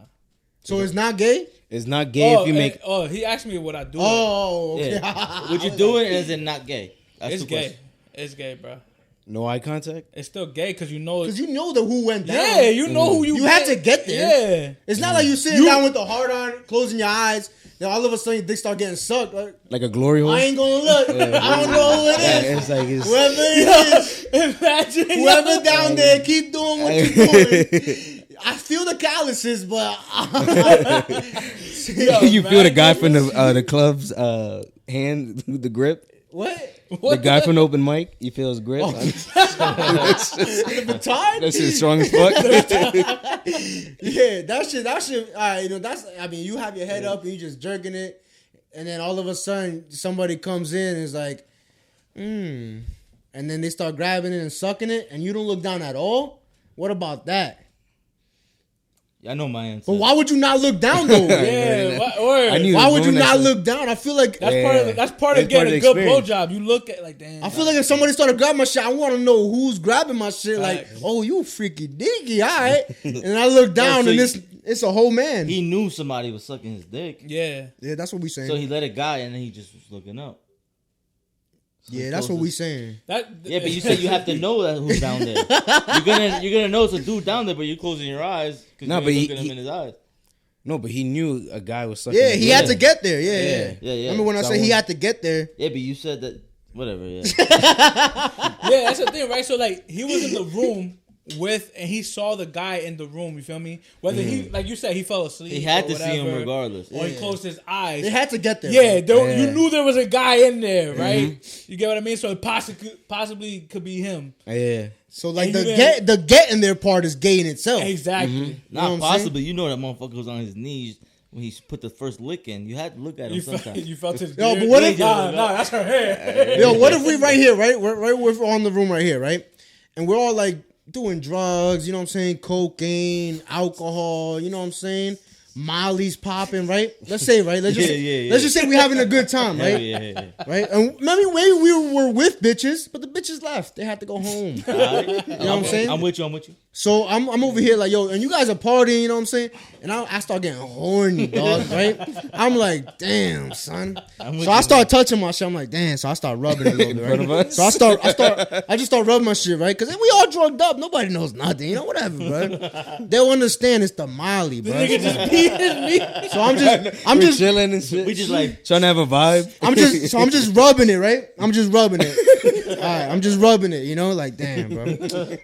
So it's not gay? It's not gay if you make. he asked me what I do. Oh, okay. Yeah. Would you do it? Or is it not gay? That's It's the gay. question. It's gay, bro. No eye contact. It's still gay because you know. Because you know the who went down. Yeah, you know who you. You had to get there. Yeah. It's not like you sitting down with the heart on, closing your eyes. Then all of a sudden your dick start getting sucked. Like a glory hole. I ain't gonna look. I don't know who it Yeah, is. it's like it's. Whoever it is, Imagine. whoever down there, keep doing what you're doing. I feel the calluses, but You feel the guy from the club's hand, the grip. what? The guy from the open mic, you feel his grip. The baton? That shit's strong as fuck. Yeah, that shit. All right, you know, that's. I mean, you have your head up and you just jerking it, and then all of a sudden somebody comes in and is like, and then they start grabbing it and sucking it, and you don't look down at all. What about that? I know my answer. But why would you not look down though? Yeah. Word. I knew- Why would you doing that not shit. look down? I feel like That's part It's of getting a part of good the experience. blowjob. You look at like damn. I feel like if somebody started grabbing my shit, I want to know who's grabbing my shit. Like, Facts. oh, you freaky dicky, all right. And I look down so and you- it's a whole man. He knew somebody was sucking his dick, Yeah. Yeah, that's what we saying. so he let it guy, and then he just was looking up. So Yeah, he that's what closed we his- saying. Yeah, but you said you have to know that who's down there. You're gonna know it's a dude down there, but you're closing your eyes because Nah, you're but looking him in his eyes. No, but he knew a guy was sucking. Yeah, his he dick. had to get there. Yeah, yeah. Yeah. Remember when I So said he when- had to get there? Yeah, but you said that. Whatever. Yeah. Yeah, that's the thing, right? So like he was in the room with, and he saw the guy in the room. You feel me? Whether he, like you said, he fell asleep. He had or to see him whatever, regardless. or he closed his eyes. They had to get there. Yeah, bro. you knew there was a guy in there, right? You get what I mean? So it possibly could be him. Yeah. So like And the you get in there part is gay in itself. Exactly. know what Not I'm possibly. You know that motherfucker was on his knees when he put the first lick in. You had to look at him You felt, sometimes. you felt his Yo, beard? but what if- Nah, that's her hair. Yo, what if we right here, right? We're on the room right here, right? And we're all like doing drugs, you know what I'm saying? Cocaine, alcohol, you know what I'm saying? Molly's popping, right? Let's say, right? Let's just Yeah. let's just say we're having a good time, right? Yeah. Right? And maybe we were with bitches, but the bitches left. They had to go home. You know what I'm saying? I'm with you. So I'm over here like, yo, and you guys are partying, you know what I'm saying? And I start getting horny, dog, right? I'm like, damn, son. So I start touching my shit. I'm like, damn. So I start rubbing it a little bit, front of right? us? So I just start rubbing my shit, right? Because we all drugged up. Nobody knows nothing, you know, whatever, bro. They'll understand it's the Molly, bro. Nigga just beat his knee. So I'm We're just chilling and shit. We just like trying to have a vibe. I'm just rubbing it, right? I'm just rubbing it. All right, I'm just rubbing it, you know, like damn, bro.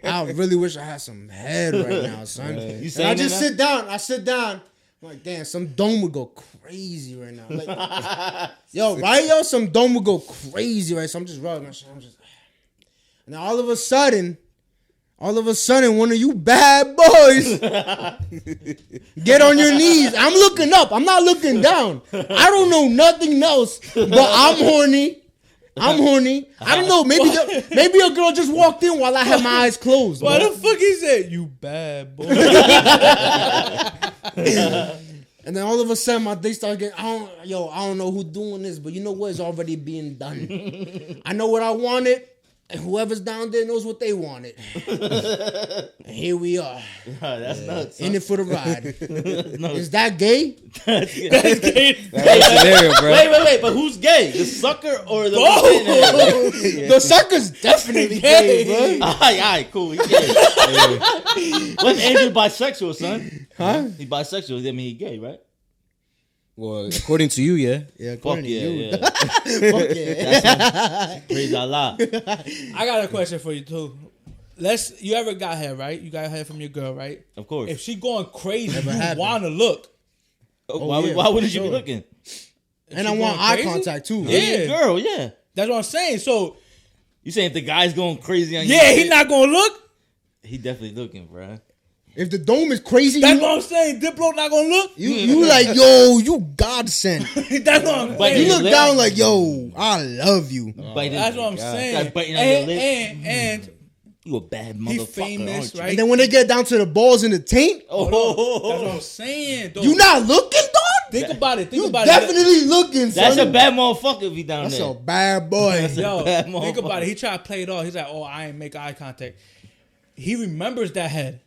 I really wish I had some head right now, son. You And saying I just that sit down. I sit down. I'm like, damn, some dome would go crazy right now. Like, yo, some dome would go crazy, right? So I'm just rubbing my shit. And then all of a sudden, one of you bad boys get on your knees. I'm looking up. I'm not looking down. I don't know nothing else, but I'm horny. I don't know. Maybe a girl just walked in while I had my eyes closed. Why bro. the fuck he said, you bad boy? And then all of a sudden, my dick started getting. I don't know who's doing this, but you know what? It's already being done. I know what I wanted. And whoever's down there knows what they wanted. And here we are. That's nuts. In it for the ride. Is that gay? That's gay. Scenario, bro. Wait. But who's gay? The sucker or the one? The sucker's definitely gay, bro. All right, cool. He gay. What Andrew bisexual, son? Huh? He bisexual. I mean, he gay, right? Well, according to you, yeah. Yeah, Fuck according to yeah, you. yeah. Fuck yeah. Praise Allah. I got a question for you too. You ever got head, right? You got head from your girl, right? Of course. If she going crazy, Never you happened. wanna look. Why wouldn't you be looking? And she I want going eye crazy? contact too. Yeah. Girl, yeah. That's what I'm saying. So You saying if the guy's going crazy on you? yeah, he not gonna look. He definitely looking, bruh. If the dome is crazy, That's what I'm saying. Diplo not gonna look. you like, yo, you God sent. That's what I'm But You saying. you look lip. down like, yo, I love you. That's what I'm saying. Guy biting on your lip. And You a bad he motherfucker, famous, aren't you? right? And then when they get down to the balls in the taint, That's what I'm saying. Though. you not looking, dog? think about it. Think You about definitely looking, son. That's a bad motherfucker if he down That's there. a bad boy. it. Yo, bad think about motherfucker. it. He tried to play it off. He's like, oh, I ain't make eye contact. He remembers that head.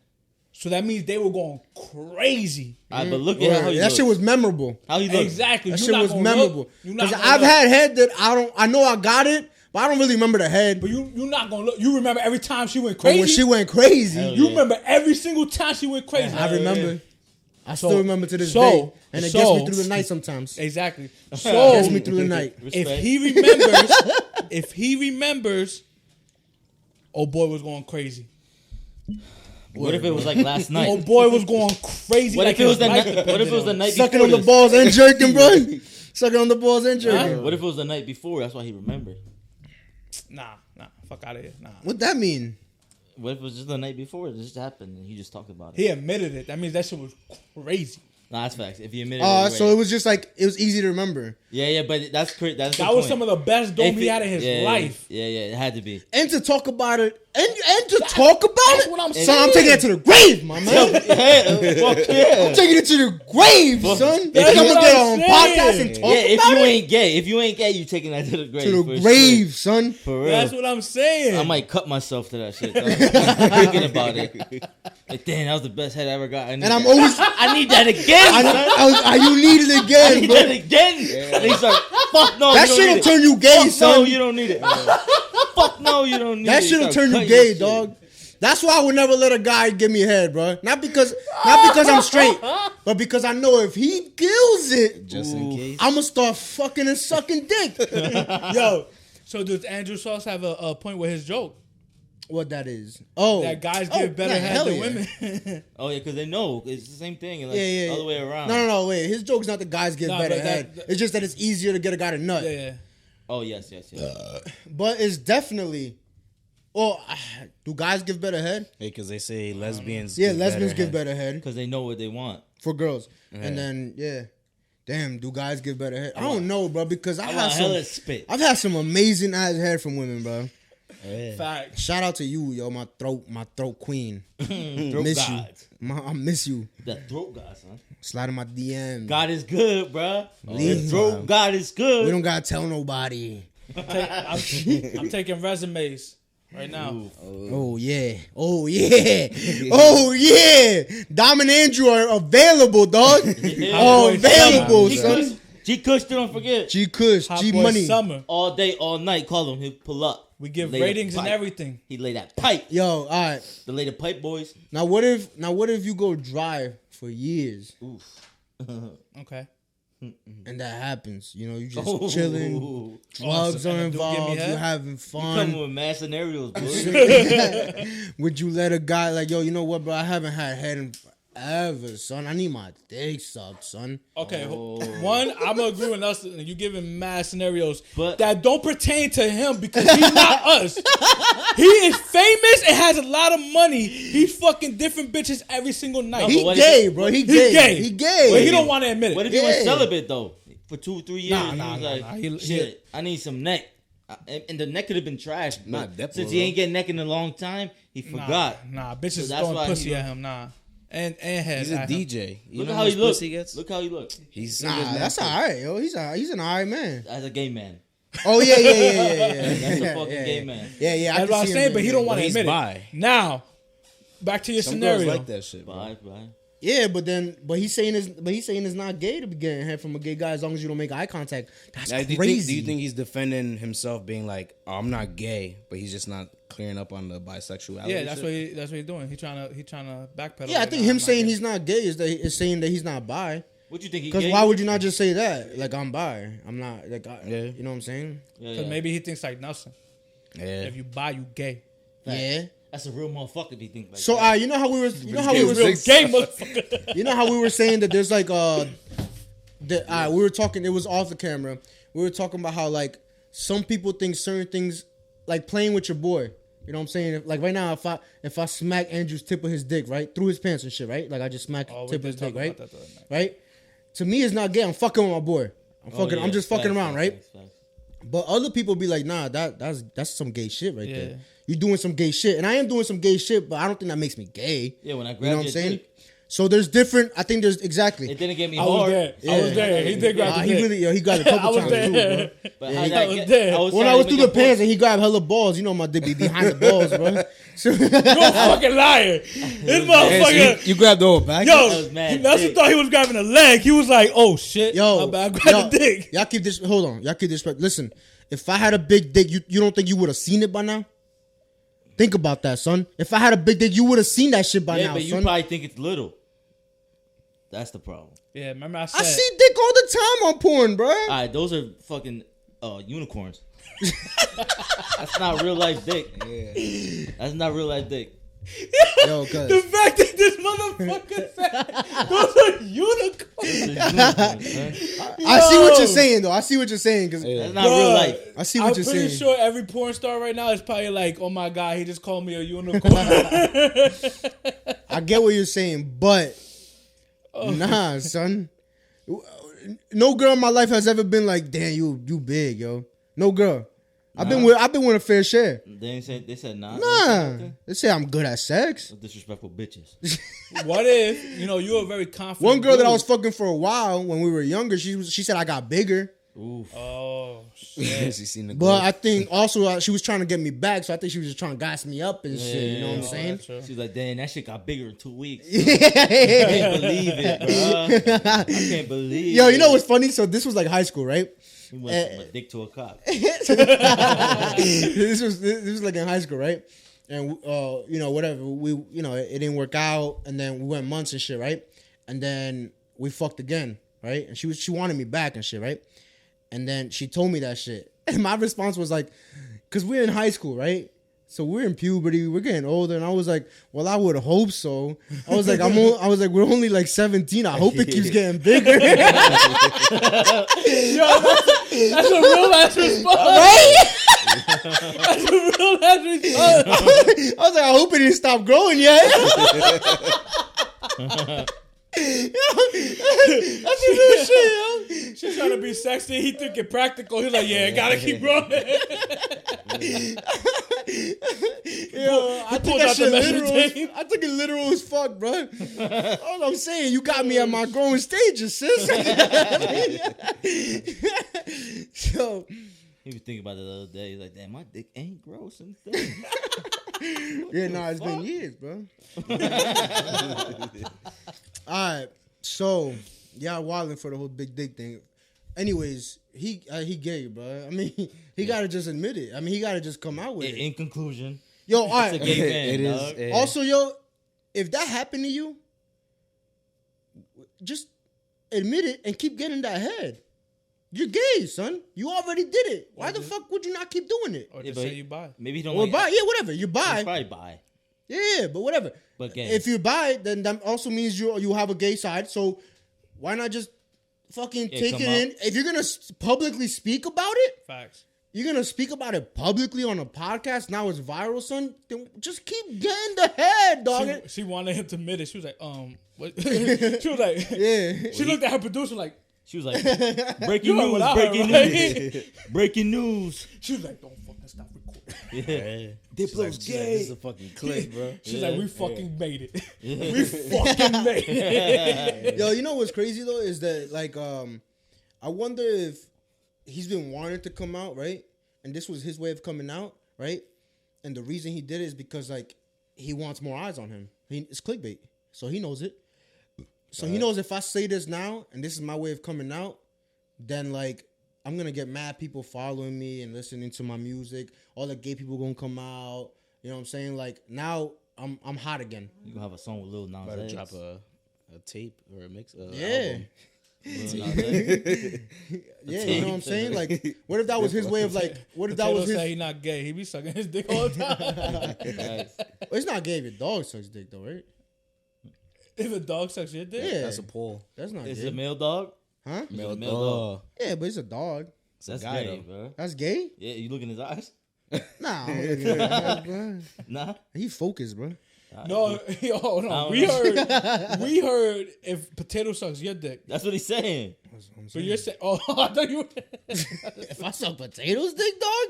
So that means they were going crazy. Alright, but look at how he that shit looks. was memorable. How he looks. Exactly. That You shit not was gonna memorable. look. You not Because gonna I've look. had head that I know I got it, but I don't really remember the head. But you not gonna look. You remember every time she went But crazy. when she went crazy, Hell you yeah. remember every single time she went crazy. I remember. I So- still remember to this so- day. And it gets so- me through the night sometimes. Exactly. It So gets me through the night. if Respect. he remembers, oh boy was going crazy. What if it was like last night? Oh boy was going crazy. What like if it was his the life night? What if depended it was the on it. night Sucking before on the this? balls and jerking, bro. Sucking on the balls and jerking. What if it was the night before? That's why he remembered. Nah, fuck out of here. Nah. What that mean? What if it was just the night before? It just happened and he just talked about it. He admitted it. That means that shit was crazy. Nah, that's facts. If you admit it, So it was just like, it was easy to remember. yeah, but that's crazy. That's That was some of the best dome he had in his life. Yeah, it had to be. And to talk about it, and to talk about That's it. what I'm Son, I'm saying. taking it to the grave, my man. Fuck yeah. I'm taking it to the grave, son. That's I'm gonna what get I'm on saying. podcast and talk Yeah, if about you it. ain't gay, you taking that to the grave. To for the grave, son. Sure. For real. That's what I'm saying. I might cut myself to that shit. Dog. Thinking about it. Like, damn, that was the best head I ever got. And I'm always, I need that again. you need it I again, need bro. that again. And he's like, fuck no, That you don't shit'll need turn you gay, it. son. No, you don't need it. Fuck no, you don't need it. That shit'll turn you gay, dog. That's why I would never let a guy give me head, bro. Not because I'm straight, but because I know if he kills it, Just in case. I'm gonna start fucking and sucking dick. Yo, so does Andrew Sauce have a point with his joke? What that is? Oh, That guys give better yeah, head hell than yeah. women. Oh yeah, because they know it's the same thing, and like Yeah. all the way around. No, wait. His joke's not the guys give Nah, better but head. that- It's just that it's easier to get a guy to nut. Yeah. Oh yes. But it's definitely. Well, do guys give better head? Hey, because they say lesbians. Yeah, lesbians give better head Because they know what they want. for girls. And then damn, do guys give better head? I don't know, bro. Because I want hella spit. I've had some amazing ass head from women, bro. Facts. Shout out to you, yo, my throat queen. Throat Miss God. you. I miss you. That throat God, son. Slide in my DM. God is good, bruh. Leave The throat God is good. We don't gotta tell nobody. I'm taking resumes right now. Oh yeah. Oh yeah. Oh yeah. Dom and Andrew are available, dog. Oh, available, son. G Kush, don't forget. G Kush, Hot G Boy Money. Summer. All day, all night. Call him. He'll pull up. We give Lay that ratings and pipe. everything. He lay that pipe. Yo, all right. The lay the pipe, boys. Now what if you go dry for years Okay. and that happens? You know, you just chilling, drugs and are the dude give me involved, head? you having You fun. coming with mad scenarios, boy. Would you let a guy like, yo, you know what, bro? I haven't had head in forever, son. I need my dick sucked, son. Okay. One, I'm gonna agree with us. You giving mad scenarios But- that don't pertain to him because he's not us. He is famous and has a lot of money. He's fucking different bitches every single night. He what if gay, it- bro. He He's gay. gay. He gay. But he don't want to admit it. What if he was Yeah. celibate, though? For 2-3 years. Nah, he nah, was nah, like, nah. He- shit, I need some neck. And the neck could have been trash. Not But Diplo, since he ain't getting neck in a long time, he forgot. Nah, bitches So that's throwing why pussy he- at him. Nah. And head. He's a at him. DJ. You Look know at how he much looks. pussy gets? Look how he looks. He's Nah, that's all right, yo. He's an all right man. As a gay man. Oh yeah. That's a fucking yeah, gay man. Yeah. That's what I'm saying, but he don't want to He's admit bi. it. Now, back to your Some girls scenario. like that shit, bro. Bye. Yeah, but he's saying it's not gay to be getting head from a gay guy as long as you don't make eye contact. That's Now, crazy. do you think he's defending himself, being like, "Oh, I'm not gay," but he's just not clearing up on the bisexuality? Yeah, that's shit? what he's doing. He's trying to backpedal. Yeah, I right think now. him I'm saying not he's not gay is saying that he's not bi. What you think? Because why would you not just say that? Like, I'm bi. I'm not. Like, Yeah. you know what I'm saying? Yeah, Because yeah. maybe he thinks like Nelson. Yeah. If you bi, you gay. Yeah. That's a real motherfucker if he thinks like So, that. you know how we were Real gay motherfucker. you know how we were saying that there's like we were talking. It was off the camera. We were talking about how like some people think certain things, like playing with your boy. You know what I'm saying? Like right now, if I smack Andrew's tip of his dick right through his pants and shit, right? Like I just smack Oh, we tip of did his dick, talk right? about that the other night. Right? To me, it's not gay. I'm fucking with my boy. Oh, yeah, I'm just fucking facts, around, facts, right? facts. But other people be like, nah, that's some gay shit right Yeah. there. You doing some gay shit, and I am doing some gay shit, but I don't think that makes me gay. Yeah, when I You know grabbed what I'm your saying? dick, So there's different. I think there's exactly. it didn't get me I was hard. there. I Yeah. was there. He did grab the He dick. really, he got it a couple I was times there. too, bro. But Yeah, how he did I was get- there. I was When trying I to was make through a the point. pants and he grabbed hella balls, you know my dick be behind the balls, bro. So You're a fucking liar. This motherfucker. You grabbed the whole back. That Yo, was mad Nelson dick. thought he was grabbing a leg. He was like, "Oh shit, yo, my bad, I grabbed the dick." Y'all keep this. Hold on, y'all keep this. Listen, if I had a big dick, you don't think you would have seen it by now? Think about that, son. If I had a big dick, you would have seen that shit by Yeah, now, but you son. probably think it's little. That's the problem. Yeah, remember I said. I see dick all the time on porn, bro. All right, those are fucking unicorns. That's not real life dick. That's not real life dick. Yo, cuz. The fact that this motherfucker said those are unicorns. Those are unicorns, man. I see what you're saying, though. I see what you're saying, cause That's not real life. I see what I'm you're pretty saying. sure every porn star right now is probably like, "Oh my god, he just called me a unicorn." I get what you're saying, but nah, son. No girl in my life has ever been like, "Damn, you big, yo." No girl. I've been with a fair share. They said nah. Nah, they say I'm good at sex. Disrespectful bitches. What if you're a very confident? One girl that I dude. was fucking for a while when we were younger, she said I got bigger, Oof. Oh She shit! seen the but I think also she was trying to get me back, so I think she was just trying to gas me up and shit. You know what I'm Oh, saying? that's true. She's like, damn, that shit got bigger in 2 weeks. I can't believe it, bro. I can't believe Yo, it. you know what's funny? So this was like high school, right? He went from a dick to a cock. this was like in high school, right? And whatever, it didn't work out, and then we went months and shit, right? And then we fucked again, right? And she wanted me back and shit, right? And then she told me that shit, and my response was like, because we're in high school, right? So we're in puberty, we're getting older, and I was like, well, I would hope so. I was like, we're only like 17. I hope it keeps getting bigger. Yo, that's a real ass response. Right? That's a real ass response. I was like, I hope it didn't stop growing yet. That's some real shit, yo. She's trying to be sexy. He took it practical. He's like, "Yeah, gotta keep growing." Yo, I took pulled that out the shit measuring literal. tape. I took it literal as fuck, bro. All I'm saying, you got me at my growing stages, sis. So, He was thinking about it the other day. He's like, damn, my dick ain't gross since then. yeah, nah, it's been years, bro. All right, so y'all wilding for the whole big dick thing. Anyways, he gay, bro. I mean, he gotta just admit it. I mean, he gotta just come out with it. In conclusion, Yo, all it's a right. gay man, It is, dog. yeah. Also, yo, if that happened to you, just admit it and keep getting that head. You're gay, son. You already did it. Why the fuck would you not keep doing it? Or Yeah, just but say you buy. Maybe he don't Or like buy, yeah, whatever. You He's buy, probably bi. yeah, but whatever. But gay. If you buy, then that also means you have a gay side. So why not just fucking Yeah, take come it out. in? If you're gonna publicly speak about it, Facts. you're gonna speak about it publicly on a podcast. Now it's viral, son. Then just keep getting the head, dog. She wanted him to admit it. She was like, what? She was like, Yeah. She looked at her producer like, She was like, breaking You know news, what I breaking heard, news, breaking news. she was like, don't fucking stop recording. Yeah. Diplo's Diplo's This gay. is a fucking clip, bro. She's like, we fucking made it. We fucking made it. Yo, you know what's crazy though is that like I wonder if he's been wanting to come out, right? And this was his way of coming out, right? And the reason he did it is because like he wants more eyes on him. It's clickbait, so he knows it. So he knows if I say this now and this is my way of coming out, then like I'm gonna get mad people following me and listening to my music. All the gay people gonna come out. You know what I'm saying? Like now I'm hot again. You gonna have a song with Lil Nas About to X. drop a tape or a mix. Yeah. Lil Nas X. Yeah, you know what I'm saying? Like, what if that was his way of like? What if that was his? Say he not gay. He be sucking his dick all the time. Facts. Well, it's not gay if your dog sucks dick though, right? If a dog sucks your dick, Yeah, That's a poll. that's not Is gay. it a male dog? Huh? Is it a male Oh, dog? Yeah, but it's a dog. That's guy, gay, though. bro. That's gay? Yeah, you look in his eyes? Nah, I'm looking at that, bro. Nah. He focused, bro. no, yo, no. don't We heard if potato sucks your dick. That's what he's saying. So you're saying, oh, I thought you. If I suck potatoes, dick dog,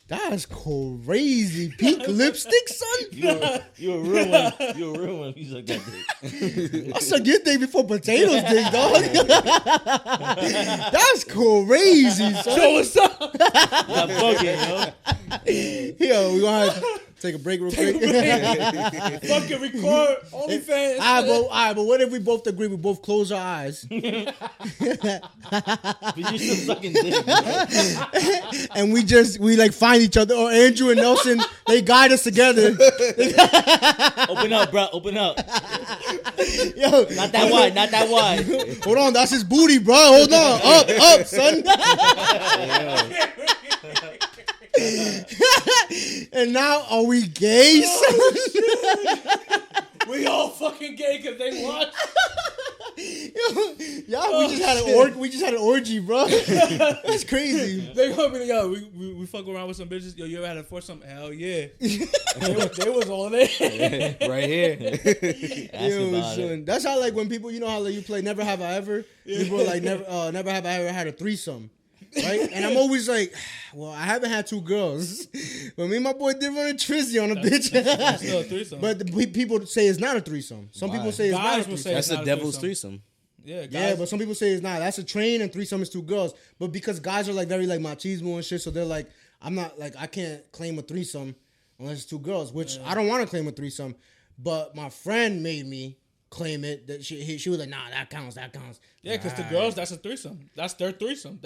that's crazy. Pink lipstick, son. You a real one. You a real one if you suck that dick. I suck your dick before potatoes, dick dog. That's crazy, son. Yo, what's up? Yeah, fucking, yo. Yo, we gonna have to take a break real quick. Fucking record OnlyFans. All right, but what if we both agree? We both close our eyes But you're still sucking dick, bro. and we like find each other. Or Andrew and Nelson, they guide us together. Open up, bro. Open up. Yo, Not that wide. Not that wide. hold on, that's his booty, bro. Hold on, up, son. And now, are we gay? We all fucking gay because they watch. Y'all, we just had an orgy, bro. That's crazy. They gonna be like, yo, we fuck around with some bitches. Yo, you ever had a foursome? Hell yeah. they was all there. right here. Ask about it. Son, that's how like when people, you know how like, you play Never Have I Ever. People are like never have I ever had a threesome. Right? And I'm always like, well, I haven't had two girls. But me and my boy did run a trizzy on a bitch. That's still a threesome. But people say it's not a threesome. Some people say it's not a Guys will say threesome. it's That's not the a devil's threesome. Yeah, guys. Yeah, but some people say it's not. That's a train and threesome is two girls. But because guys are like very like machismo and shit, so they're like, I'm not like, I can't claim a threesome unless it's two girls, which I don't want to claim a threesome. But my friend made me claim it. That she was like, nah, that counts. Yeah, because to girls, that's a threesome. That's their threesome.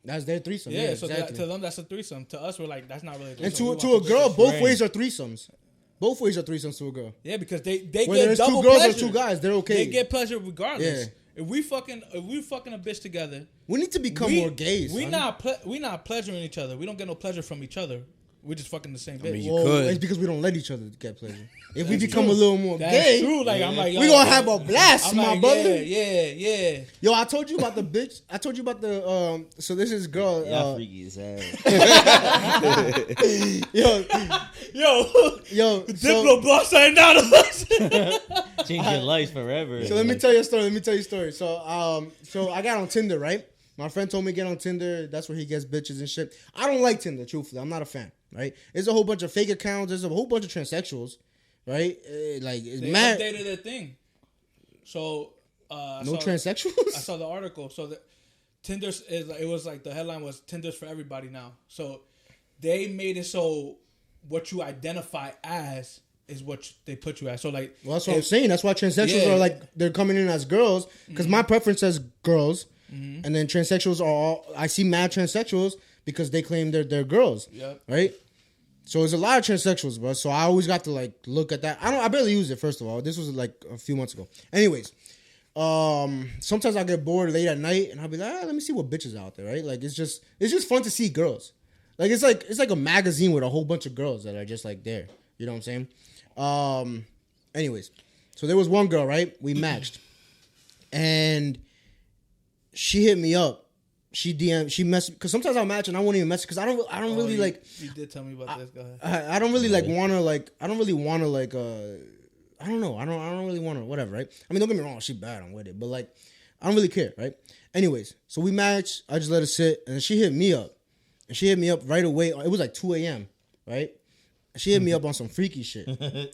That's their threesome. yeah. So So to them, that's a threesome. To us, we're like, that's not really a and threesome. to a girl, both ways are threesomes. Both ways are threesomes to a girl. Yeah, because they Whether get it's double two girls pleasure. or two guys, they're okay. They get pleasure regardless. Yeah. If we fucking a bitch together, We need to become more gays. We son. not pleasuring each other. We don't get no pleasure from each other. We're just fucking the same bitch. mean, you Well, could. it's because we don't let each other get pleasure. If we become a little more That's gay, true. Like I'm like, we gonna have a blast, I'm my like, brother. Yeah. Yo, I told you about the bitch. I told you about the so this is girl. Y'all freaky as hell. Yo, Diplo brought something out of us. Change your life forever. So let me tell you a story. So I got on Tinder, right? My friend told me to get on Tinder. That's where he gets bitches and shit. I don't like Tinder, truthfully. I'm not a fan, right? There's a whole bunch of fake accounts. There's a whole bunch of transsexuals, right? Like it's They mad. updated their thing. So No transsexuals. I saw the article. So the Tinder's is it was like the headline was Tinder's for everybody now. So they made it so what you identify as is what they put you as. So like, Well, that's what I'm saying. That's why transsexuals Yeah. are like they're coming in as girls because my preference says girls, and then transsexuals are all. I see mad transsexuals because they claim they're girls, Yep. right? So there's a lot of transsexuals, bro. So I always got to like look at that. I barely use it. First of all, this was like a few months ago. Anyways, sometimes I get bored late at night and I'll be like, let me see what bitches out there, right? Like it's just fun to see girls. Like it's like a magazine with a whole bunch of girls that are just like there. You know what I'm saying? Anyways, so there was one girl, right? We matched, and she hit me up. She messaged because sometimes I'll match and I won't even message because I don't really like. You did tell me about this. Go ahead. I don't really like want to like. I don't really want to like. I don't know. I don't really want to whatever. Right. I mean, don't get me wrong. She bad. I'm with it, but like, I don't really care. Right. Anyways, so we matched. I just let her sit, and she hit me up, and she hit me up right away. It was like 2 a.m. Right. She hit me up on some freaky shit. Right? I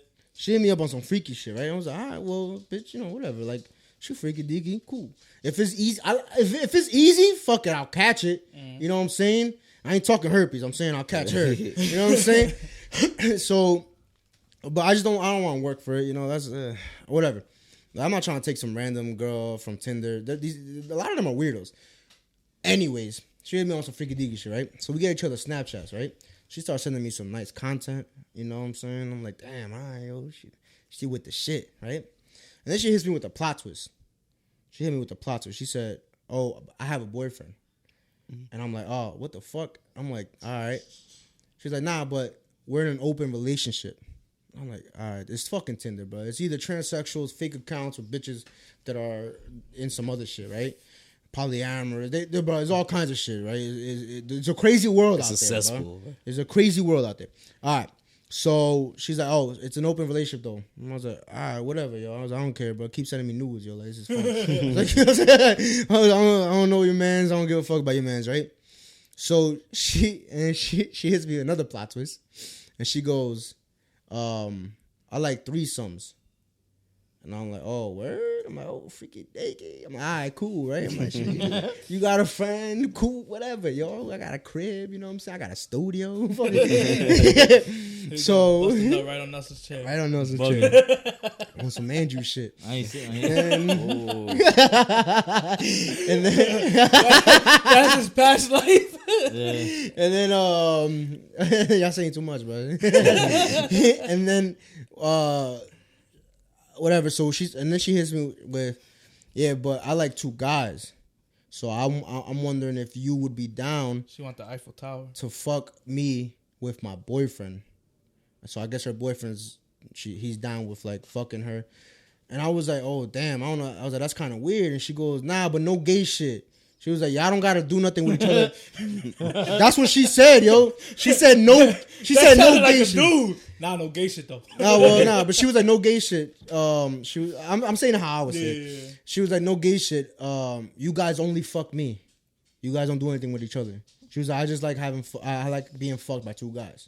was like, all right, well, bitch, you know, whatever. Like, She freaky deaky, cool. If it's easy, if it's easy, fuck it, I'll catch it. You know what I'm saying? I ain't talking herpes. I'm saying I'll catch her. You know what I'm saying? So, but I don't want to work for it. You know, that's whatever. I'm not trying to take some random girl from Tinder. A lot of them are weirdos. Anyways, she hit me on some freaky deaky shit, right? So we get each other Snapchats, right? She starts sending me some nice content. You know what I'm saying? I'm like, damn, all right, yo, she with the shit, right? And then she hits me with a plot twist. She hit me with the plot twist. She said, oh, I have a boyfriend. And I'm like, oh, what the fuck? I'm like, all right. She's like, nah, but we're in an open relationship. I'm like, all right, it's fucking Tinder, bro. It's either transsexuals, fake accounts, or bitches that are in some other shit, right? Polyamorous. Bro, there's all kinds of shit, right? It's a crazy world out there, bro. There's a crazy world out there. All right. So she's like, oh, it's an open relationship, though. And I was like, all right, whatever, yo. I was like, I don't care, bro. Keep sending me nudes, yo. Like, this is fun. Like, you know what I'm saying? I don't know your mans. I don't give a fuck about your mans, right? So she hits me another plot twist. And she goes, I like threesomes. And I'm like, oh, word? I'm like, oh, freaking naked. I'm like, all right, cool, right? I'm like, shit, you got a friend? Cool, whatever, yo. I got a crib, you know what I'm saying? I got a studio. So, right on Nelson's chair. Right on Nelson's chair. On some Andrew shit. I ain't sitting And, and then that's his past life. Yeah. And then y'all saying too much, bro. And then whatever. So she hits me with, yeah, but I like two guys. So I'm wondering if you would be down. She want the Eiffel Tower to fuck me with my boyfriend. So I guess her boyfriend's he's down with like fucking her. And I was like, oh damn, I don't know. I was like, that's kind of weird. And she goes, nah, but no gay shit. She was like, y'all don't gotta do nothing with each other. That's what she said, yo. She said no. She said no like gay a shit. Dude. Nah, no gay shit though. Nah. But she was like, no gay shit. I'm saying how I would say. Yeah. She was like, no gay shit. You guys only fuck me. You guys don't do anything with each other. She was like, I just like I like being fucked by two guys.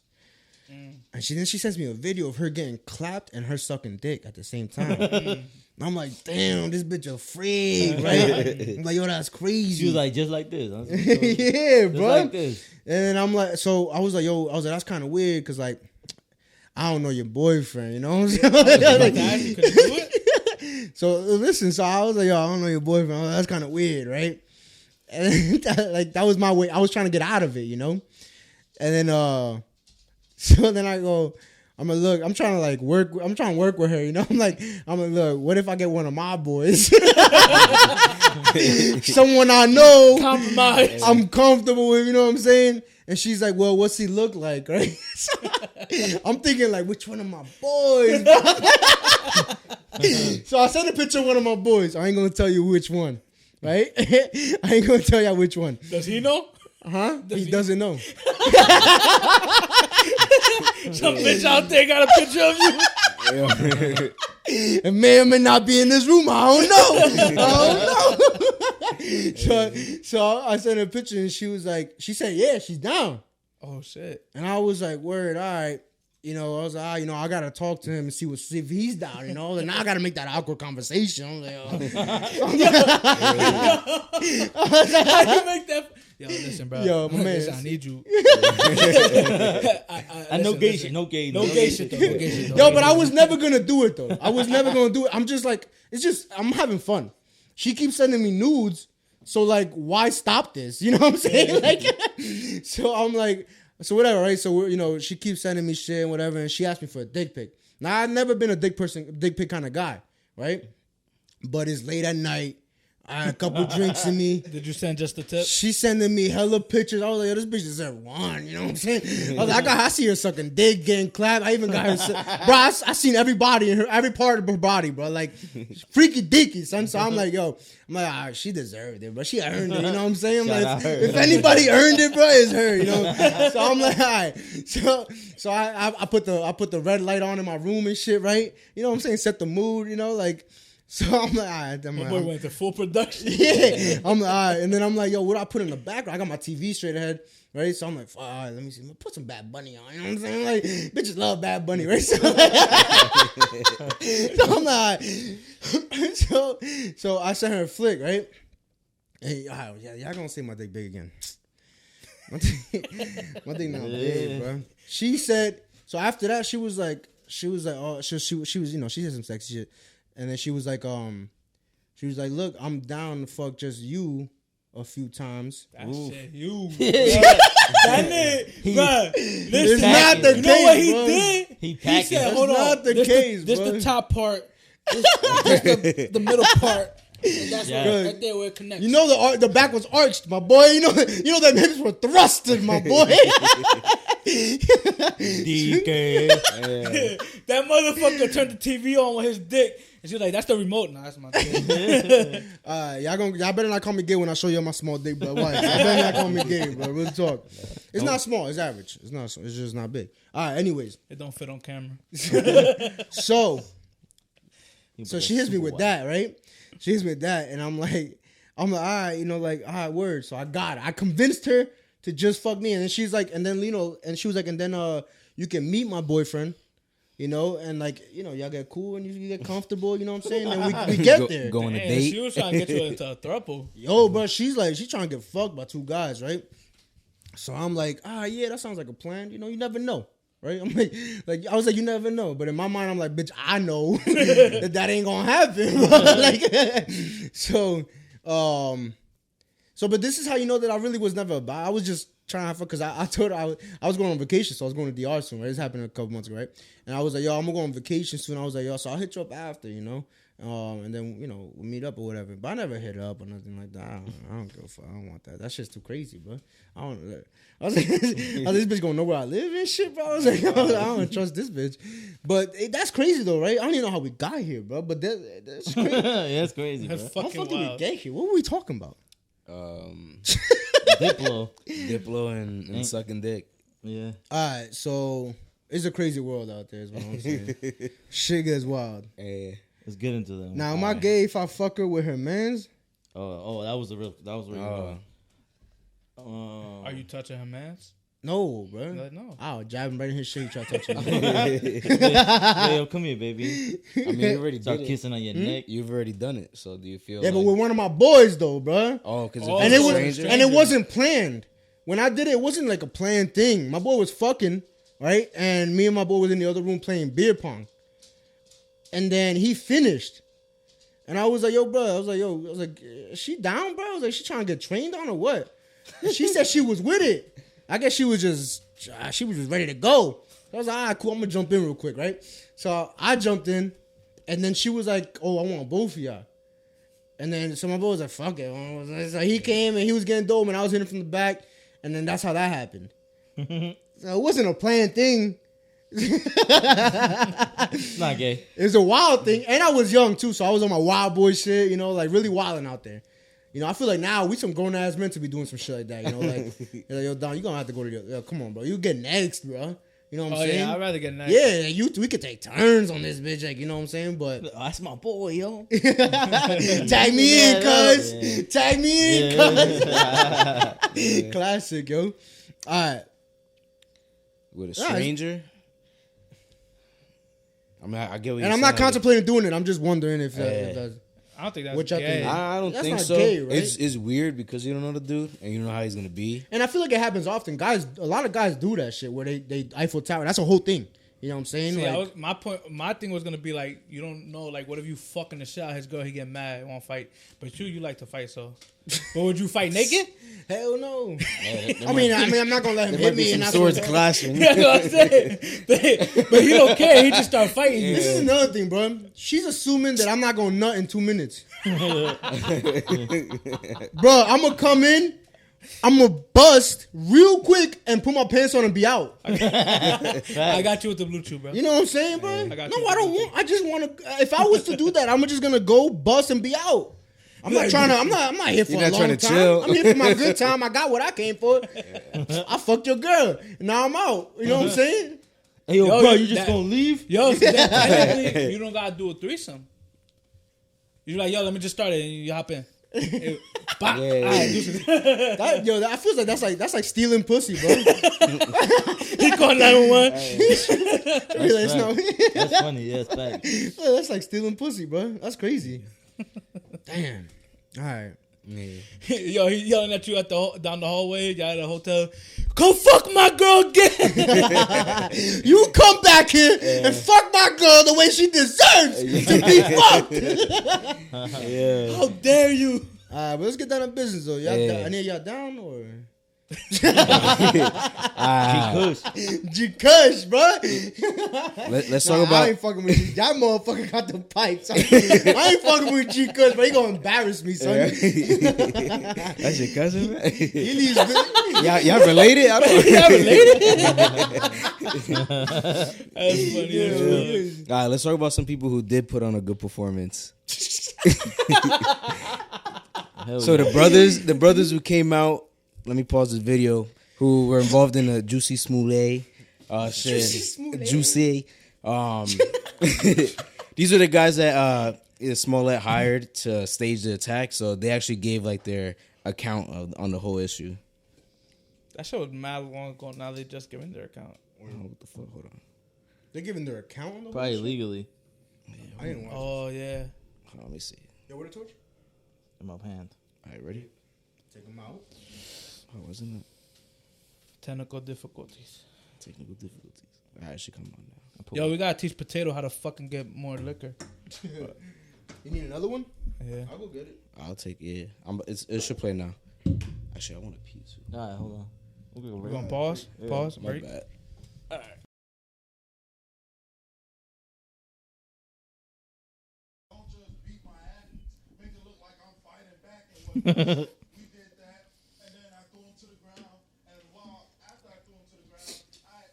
And she sends me a video of her getting clapped and her sucking dick at the same time. And I'm like, damn, this bitch a freak, right? I'm like, yo, that's crazy. She was like, just like this. Yeah, just bro. Like this. And I'm like, so I was like, that's kind of weird because like, I don't know your boyfriend, you know what I'm saying? So listen, so I was like, yo, I don't know your boyfriend. Like, that's kind of weird, right? And that was my way. I was trying to get out of it, you know? And then so then I go, I'm trying to work with her, you know? I'm like, look, what if I get one of my boys? Someone I know. Compromise. I'm comfortable with, you know what I'm saying? And she's like, well, what's he look like, right? So I'm thinking like, which one of my boys? So I sent a picture of one of my boys. I ain't going to tell you which one, right? I ain't going to tell you which one. Does he know? Huh? He doesn't know. Some bitch out there got a picture of you. It may or may not be in this room. I don't know. So I sent her a picture and she said, yeah, she's down. Oh shit. And I was like, word, all right. You know, I was like, I gotta talk to him and see if he's down, you know. And now I gotta make that awkward conversation. I'm like, How you make that? Yo, listen, bro. Yo, my man. Listen, I need you. No gay shit. No gay shit though. Yo, but I was never gonna do it though. I was never gonna do it. I'm just like, I'm having fun. She keeps sending me nudes, so like, why stop this? You know what I'm saying? Like, so I'm like. So whatever, right? So she keeps sending me shit and whatever, and she asked me for a dick pic. Now I've never been a dick pic kind of guy, right? But it's late at night. I had a couple drinks in me. Did you send just the tip? She sending me hella pictures. I was like, yo, this bitch deserve one. You know what I'm saying? I was like, I see her sucking dick, getting clapped. I even got her, bro. I seen every body in her, every part of her body, bro. Like freaky dicky, son. So I'm like, she deserved it, bro. She earned it. You know what I'm saying? I'm like, if anybody earned it, bro, it's her. You know. So I'm like, all right. So I put the red light on in my room and shit, right? You know what I'm saying? Set the mood. You know, like. So I'm like, all right. My boy went to full production. Yeah. I'm like, all right. And then I'm like, yo, what do I put in the background? I got my TV straight ahead, right? So I'm like, all right, let me see. Put some Bad Bunny on. You know what I'm saying? Like, bitches love Bad Bunny, right? So, so I'm like, so I sent her a flick, right? Hey, all right, yeah, y'all gonna say my dick big again. My dick not big, bro. She said, so after that, she was like, oh, she was, you know, she said some sexy shit. And then she was like, look, I'm down to fuck just you a few times. That shit, you. That nigga, bro. It's not the you case, know what he bro. did? He said, hold on. Not the case, This bro. the top part. This the middle part. And that's right there where it connects. You know the back was arched, my boy. You know that hips were thrusted, my boy. DK. That motherfucker turned the TV on with his dick, and she was like, "That's the remote." Nah, that's my dick. Y'all better not call me gay when I show you my small dick, bro. Why? Y'all better not call me gay, bro. Real talk. It's not small. It's average. It's not. It's just not big. All right. Anyways, It don't fit on camera. so she hits me with that, right? She hits me with that, and I'm like, all right, you know, like, all right, word. So I got it. I convinced her to just fuck me, and then she's like, and then you know, and she was like, and then you can meet my boyfriend, you know, and like, you know, y'all get cool and you get comfortable, you know what I'm saying? And we get there. Go on a Damn, date. she was trying to get you into a throuple. Yo, bro, she's trying to get fucked by two guys, right? So I'm like, yeah, that sounds like a plan. You know, you never know, right? I'm like I was like, you never know. But in my mind, I'm like, bitch, I know that ain't gonna happen. Like, so, but this is how you know that I really was never about. I was just trying to have fun because I told her I was going on vacation, so I was going to DR soon, right? This happened a couple months ago, right? And I was like, yo, I'm gonna go on vacation soon. I was like, yo, so I'll hit you up after, you know? And then, you know, we'll meet up or whatever. But I never hit her up or nothing like that. I don't give a fuck. I don't want that. That shit's too crazy, bro. I was like, this bitch gonna know where I live and shit, bro. I was like, I don't trust this bitch. But that's crazy though, right? I don't even know how we got here, bro. But that's crazy. Yeah, that's crazy, bro. That's How fucking fucking we wild. get here? What were we talking about? Diplo. and sucking dick. Yeah. All right, so it's a crazy world out there, is what I'm saying. Shit gets wild. Hey, Let's get into them. Now, am I gay if I fuck her with her mans? That was really good. Are you touching her man's? No, bro. No. I'll jab him right in his shit. Try to touch him. Hey, yo, come here, baby. I mean, you already Start did it. kissing on your neck. You've already done it. So do you feel? Yeah, but like, with one of my boys though, bro. oh, because And it wasn't planned. When I did it, it wasn't like a planned thing. My boy was fucking, right? And me and my boy was in the other room playing beer pong. And then he finished. And I was like, yo, bro. I was like, is she down, bro? I was like, she trying to get trained on or what? She said she was with it. I guess she was just ready to go. I was like, all right, cool. I'm going to jump in real quick, right? So I jumped in. And then she was like, oh, I want both of y'all. And then so my boy was like, fuck it. So he came and he was getting dope and I was hitting from the back. And then that's how that happened. So it wasn't a planned thing. It's not gay. It was a wild thing. And I was young too. So I was on my wild boy shit, you know, like really wilding out there. You know, I feel like now we some grown ass men to be doing some shit like that. You know, like, you're like, yo, Don, you gonna have to go to yo, come on, bro. You get next, bro. You know what I'm saying? Yeah, I'd rather get next. Yeah, we could take turns on this bitch, like, you know what I'm saying? But That's my boy, yo. tag me in, cuz. Yeah. Tag me in, cuz. Classic, yo. All right. with a stranger. I mean, I get what you're saying. And I'm not contemplating doing it. I'm just wondering if that's... I don't think that's What y'all gay. think? I don't That's think not so. gay, right? It's weird because you don't know the dude and you don't know how he's gonna be. And I feel like it happens often. Guys, a lot of guys do that shit where they Eiffel Tower. That's a whole thing. You know what I'm saying? See, Like, my thing was gonna be like, you don't know, like, what if you fucking the shit out of his girl, he get mad, won't fight, but you like to fight, so. But would you fight naked? hell no. I mean, I'm not gonna let him hit me and Some that's swords what- clashing. That's what I'm saying. But he don't care. He just start fighting you. This is another thing, bro. She's assuming that I'm not gonna nut in 2 minutes. Bro, I'm gonna come in, I'm gonna bust real quick and put my pants on and be out. I got you with the blue chew, bro. You know what I'm saying, bro? I No, got you. I don't want. I just want to. If I was to do that, I'm just gonna go bust and be out. I'm not trying to. I'm not here for You're a not long trying time. to chill. I'm here for my good time. I got what I came for. I fucked your girl. Now I'm out. You know what I'm saying? Hey, yo, Yo, bro, you- you just that- gonna leave? Yo, so technically, you don't gotta do a threesome. You're like, yo, let me just start it, and you hop in. Bah. Yeah. All right, deuces. That feels like that's like stealing pussy, bro. He called 911. That's funny. Yeah, it's back. That's like stealing pussy, bro. That's crazy. Damn. All right. Yo, he yelling at you at down the hallway. Y'all at the hotel. Come fuck my girl again. You come back here and fuck my girl the way she deserves to be fucked. Yeah. How dare you? All right, but let's get down to business though. Y'all, Yeah. any of y'all down or? G-Kush, bro. Let's Nah, talk about. I ain't fucking with you. That motherfucker got the pipes. I ain't fucking with G-Kush, but he gonna embarrass me, son. That's your cousin, man. He leaves. Y'all related? I don't. Y'all related? That's funny. All right, let's talk about some people who did put on a good performance. So the brothers who came out. Let me pause this video. Who were involved in the Jussie Smollet Jussie. These are the guys that Smollett hired to stage the attack. So they actually gave like their account on the whole issue. That shit was mad long ago. Now they just giving their account. What the fuck? Hold on. They're giving their account on the Probably legally. I didn't watch. Oh yeah. Hold on, let me see. Yo, what a torch? In my hand. All right, ready? Take them out. Oh, wasn't it? Technical difficulties. Technical difficulties. All right, it should come on now. Yo, we gotta teach Potato how to fucking get more liquor. You need another one? Yeah. I'll go get it. I'll take it. It should play now. Actually, I want a piece. All right, hold on. We gonna pause? Pause. My Right. bad. We did that, and then I threw him to the ground, and after I threw him to the ground,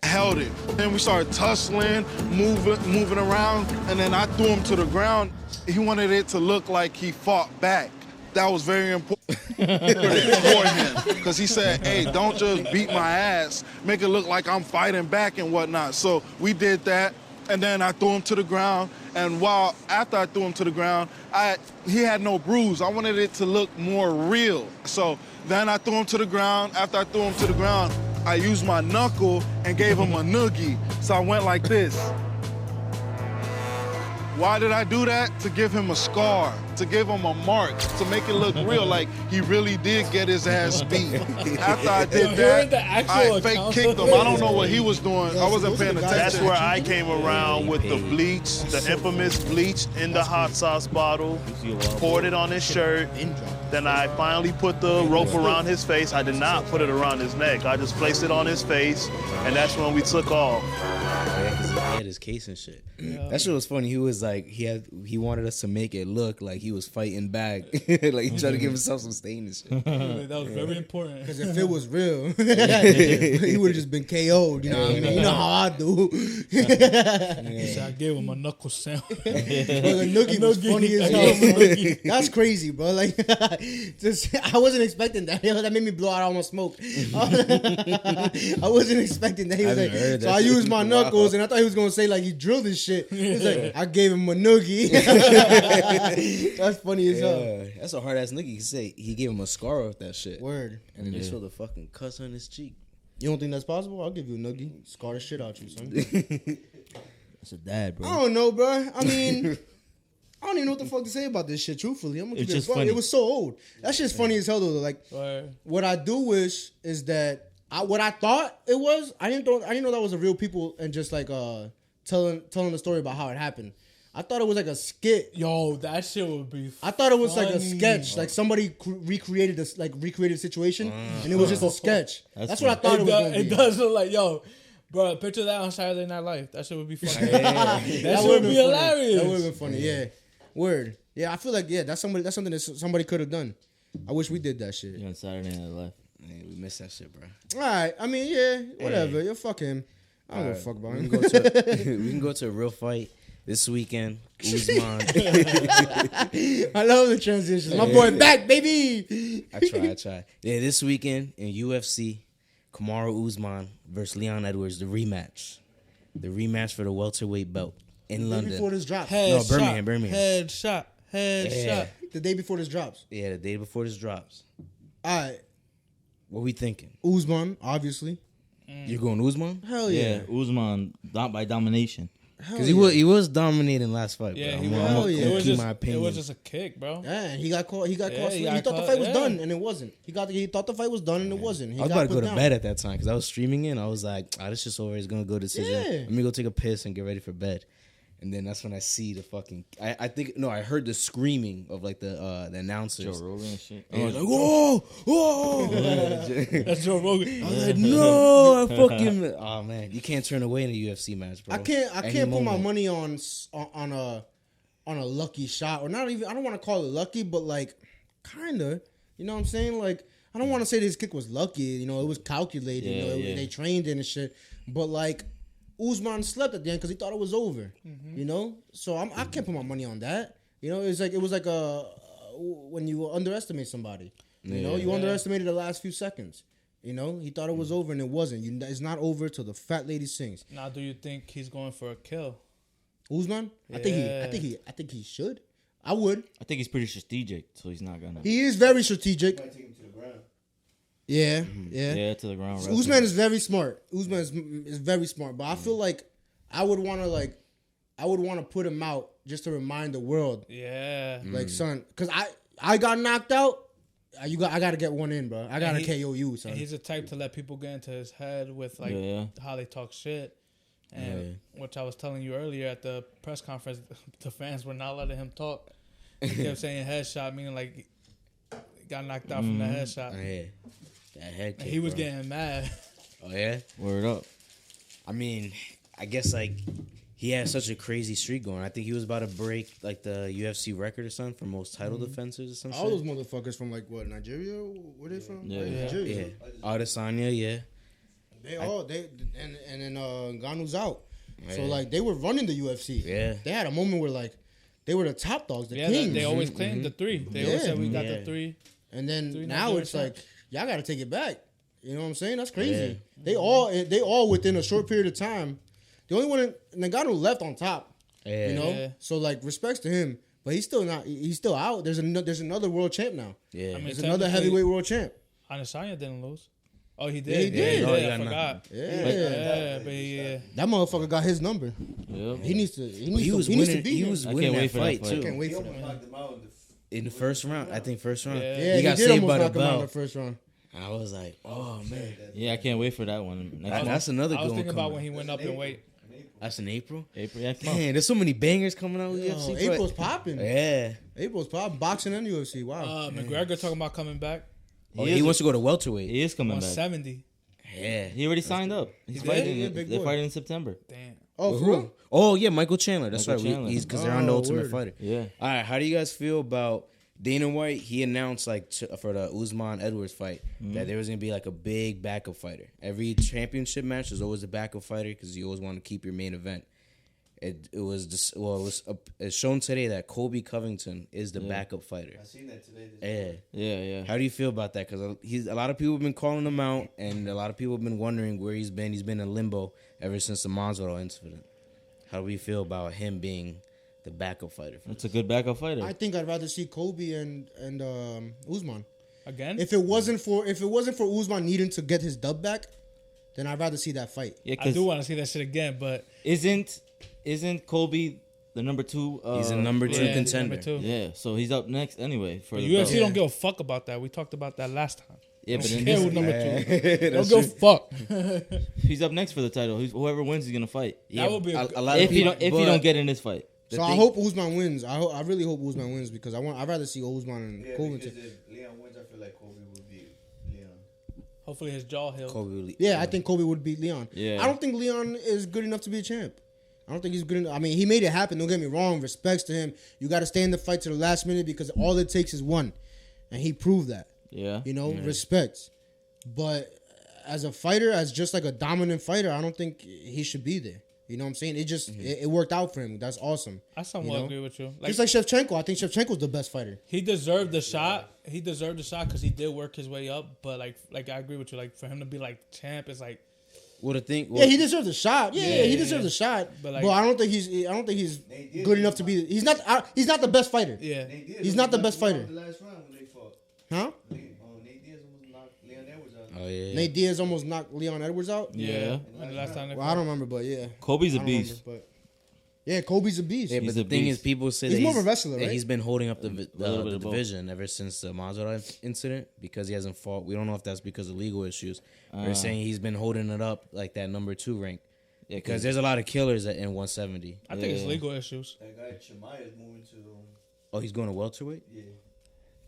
I held it. Then we started tussling, moving around, and then I threw him to the ground. He wanted it to look like he fought back. That was very important for him, because he said, hey, don't just beat my ass, make it look like I'm fighting back and whatnot. So we did that. And then I threw him to the ground, and after I threw him to the ground, he had no bruise. I wanted it to look more real. So then I threw him to the ground. After I threw him to the ground, I used my knuckle and gave him a noogie. So I went like this. Why did I do that? To give him a scar, to give him a mark, to make it look real, like he really did get his ass beat. After I did that, I fake kicked him. I don't know what he was doing. I wasn't paying attention. That's where I came around with the bleach, the infamous bleach in the hot sauce bottle, poured it on his shirt. Then I finally put the rope around his face. I did not put it around his neck. I just placed it on his face, and that's when we took off. Yeah, because he had his case and shit. Yeah. That shit was funny. He was like, he wanted us to make it look like he was fighting back, like he tried to give himself some stain and shit. That was very important. Because if it was real, he would have just been KO'd. You know what I mean? You know how I do. So I gave him a knuckle sound. The noogie was funny as hell. That's crazy, bro. Like, I wasn't expecting that. That made me blow out all my smoke. I wasn't expecting that. He was like, so I used my knuckles, and I thought he was gonna say like he drilled his shit. He's like, I gave him a noogie. That's funny as hell. That's a hard ass nigga. He say he gave him a scar off that shit. Word. And then they saw the fucking cuss on his cheek. You don't think that's possible? I'll give you a noogie. Scar the shit out you, son. That's a dad, bro. I don't know, bro. I mean, I don't even know what the fuck to say about this shit. Truthfully, I'm gonna keep it funny. It was so old. That shit's funny as hell though. Like, what I do wish is that what I thought it was. I didn't know that was a real people and just like telling the story about how it happened. I thought it was like a skit. Yo, that shit would be I thought it was like a sketch. Like somebody recreated the situation and it was just a sketch. That's what I thought it was gonna be. It does look like, yo, bro, picture that on Saturday Night Live. That shit would be funny. That shit would be hilarious. That would have been funny, yeah. Word. Yeah, I feel like, that's something that somebody could have done. I wish we did that shit. You're on Saturday Night Live. Man, we missed that shit, bro. Alright, I mean, yeah, whatever. Yo, fuck him. I don't give a fuck about him. We can go to a real fight this weekend. Usman. I love the transitions. My boy back, baby. I try. Yeah, this weekend in UFC, Kamaru Usman versus Leon Edwards, the rematch. The rematch for the welterweight belt in London. Before this drop. No, Birmingham. Headshot. Headshot. The day before this drops. Yeah, the day before this drops. All right. What we thinking? Usman, obviously. You're going Usman? Hell yeah. Yeah, Usman by domination. Because he was dominating last fight. Yeah, bro. he I'm was. gonna It keep was my opinion. It was just a kick, bro. Yeah, he got caught. He got caught. he He got thought the caught, fight was done, yeah. and it wasn't. He thought the fight was done, and it wasn't. He I was got about to put go to down. bed at that time because I was streaming it. I was like, this shit's over. It's going to go decision. Yeah. Let me go take a piss and get ready for bed. And then that's when I see the fucking... I heard the screaming of like the announcers. Joe Rogan and shit. And I was like, whoa, whoa. That's Joe Rogan. I was like, no, I fucking... Oh, man. You can't turn away in a UFC match, bro. I can't Any put my moment. money on a lucky shot, or not even. I don't want to call it lucky, but like, kinda. You know what I'm saying? Like, I don't want to say this kick was lucky. You know, it was calculated. Yeah, you know, they trained in and shit. But like, Usman slept at the end because he thought it was over. You know, so I can't put my money on that. You know, it was like when you underestimate somebody. You know, you underestimated the last few seconds. You know, he thought it was over and it wasn't. It's not over till the fat lady sings. Now, do you think he's going for a kill? Usman, I think he should. I would. I think he's pretty strategic, so he's not gonna. He is very strategic. Take him to the ground. Yeah, Yeah, to the ground. So Usman is very smart. Usman is very smart, but I feel like I would want to put him out just to remind the world, Yeah. like son, because I got knocked out. I got to get one in, bro. I got to KO you, son. And he's the type to let people get into his head with like how they talk shit. And which I was telling you earlier at the press conference, the fans were not letting him talk. He kept saying headshot, meaning like he got knocked out from the headshot. Yeah. That head And kick, he was bro. getting mad. Oh, yeah? Word up. I mean, I guess like he had such a crazy streak going. I think he was about to break like the UFC record or something for most title defenses or something. All those motherfuckers from like what, Nigeria? Where they from? Yeah. Like, Yeah. Nigeria. Adesanya, yeah. And then Ngannou's out. So Yeah. like they were running the UFC. Yeah. They had a moment where like they were the top dogs, the Yeah, kings. they always claimed the three. They always said we got Yeah. the three. And then Three now Nigerian it's like champs. y'all got to take it back. You know what I'm saying? That's crazy. They all within a short period of time. The only one Ngannou left on top. Yeah. You know, Yeah. so like respects to him, but he's still not. He's still out. There's another world champ now. Yeah. I mean, There's another technically, heavy world champ. Adesanya didn't lose. Oh, he did. Yeah, he did. Oh, I yeah, forgot. Yeah, But yeah. that motherfucker got his number. Yep. He needs to. He was he needs to winning. beat He him. was I winning can't that wait for that fight fight. too. Can't wait He for almost that. knocked him out In the first round, I think first round. Yeah. Yeah, he got did saved almost by the knock him out in bell. the first round. And I was like, oh man, Yeah, I can't wait for that one. Next that's another I was good one. thinking about coming. when he went up in weight. That's in April. April. Yeah, come on. Damn, there's so many bangers coming out with Yo, UFC. April's but- popping. Yeah. April's popping. Boxing and UFC. Wow. McGregor talking about coming back He wants to go to welterweight. He is coming on back. 70. Yeah. He already signed up. He's fighting. Yeah, big They're boy. fighting in September. Damn. Oh, for real? Oh yeah, Michael Chandler. That's Michael right. Chandler. He's because they're on the Oh, Ultimate word. Fighter. Yeah. All right. How do you guys feel about Dana White? He announced like for the Usman Edwards fight that there was gonna be like a big backup fighter. Every championship match there's always a backup fighter because you always want to keep your main event. It's shown today that Colby Covington is the backup fighter. I seen that today. Yeah. Yeah. How do you feel about that? Because a lot of people have been calling him out, and a lot of people have been wondering where he's been. He's been in limbo ever since the Masvidal incident. How do you feel about him being the backup fighter? It's a good backup fighter. I think I'd rather see Kobe and Usman. Again? If it wasn't for Usman needing to get his dub back, then I'd rather see that fight. Yeah, I because do want to see that shit again, but isn't Kobe the number 2? He's a number 2 yeah, contender. number 2. Yeah, so he's up next anyway. For The the UFC belt. don't give a fuck about that. We talked about that last time. Yeah, but Don't in care this, who's number 2. Don't give a fuck. he's up next for the title. Whoever wins, he's gonna fight. That would be a lot If of he people, don't, don't get in this fight. So I hope Usman wins. I really hope Usman wins because I'd rather see Usman and Yeah, Covington. because if Leon wins, I feel like Kobe would beat Leon. Hopefully his jaw healed. Kobe. Yeah, I think Kobe would beat Leon. Yeah. I don't think Leon is good enough to be a champ. I don't think he's good enough. I mean, he made it happen. Don't get me wrong. Respects to him. You got to stay in the fight to the last minute because all it takes is one. And he proved that. Yeah. You know, respects. But as a fighter, as just like a dominant fighter, I don't think he should be there. You know what I'm saying? It just it worked out for him. That's awesome. I somewhat You know? agree with you. Just like Shevchenko. I think Shevchenko's the best fighter. He deserved the shot. He deserved the shot because he did work his way up. But like I agree with you. Like for him to be like champ is like Well, the thing. Yeah, he deserves a shot. Yeah, he deserves a shot. But, But, like- I don't think he's good enough to be. He's not the best fighter. Yeah. He's not the best fighter. The last round when they fought. Huh? Nate Diaz almost knocked Leon Edwards out. Oh yeah. Nate Diaz almost knocked Leon Edwards out. Yeah. And the last time they Well, I don't remember, but yeah. Kobe's a I don't remember, beast. but yeah, Kobe's a beast. Yeah, but He's the a thing beast. is, people say He's that more of a wrestler, that right? he's been holding up the little bit of both. division ever since the Mazarov incident because he hasn't fought. We don't know if that's because of legal issues. They're saying he's been holding it up like that number 2 rank. Yeah, because there's a lot of killers in 170. I think it's legal issues. That guy Chimaev is moving to. Oh, he's going to welterweight. Yeah.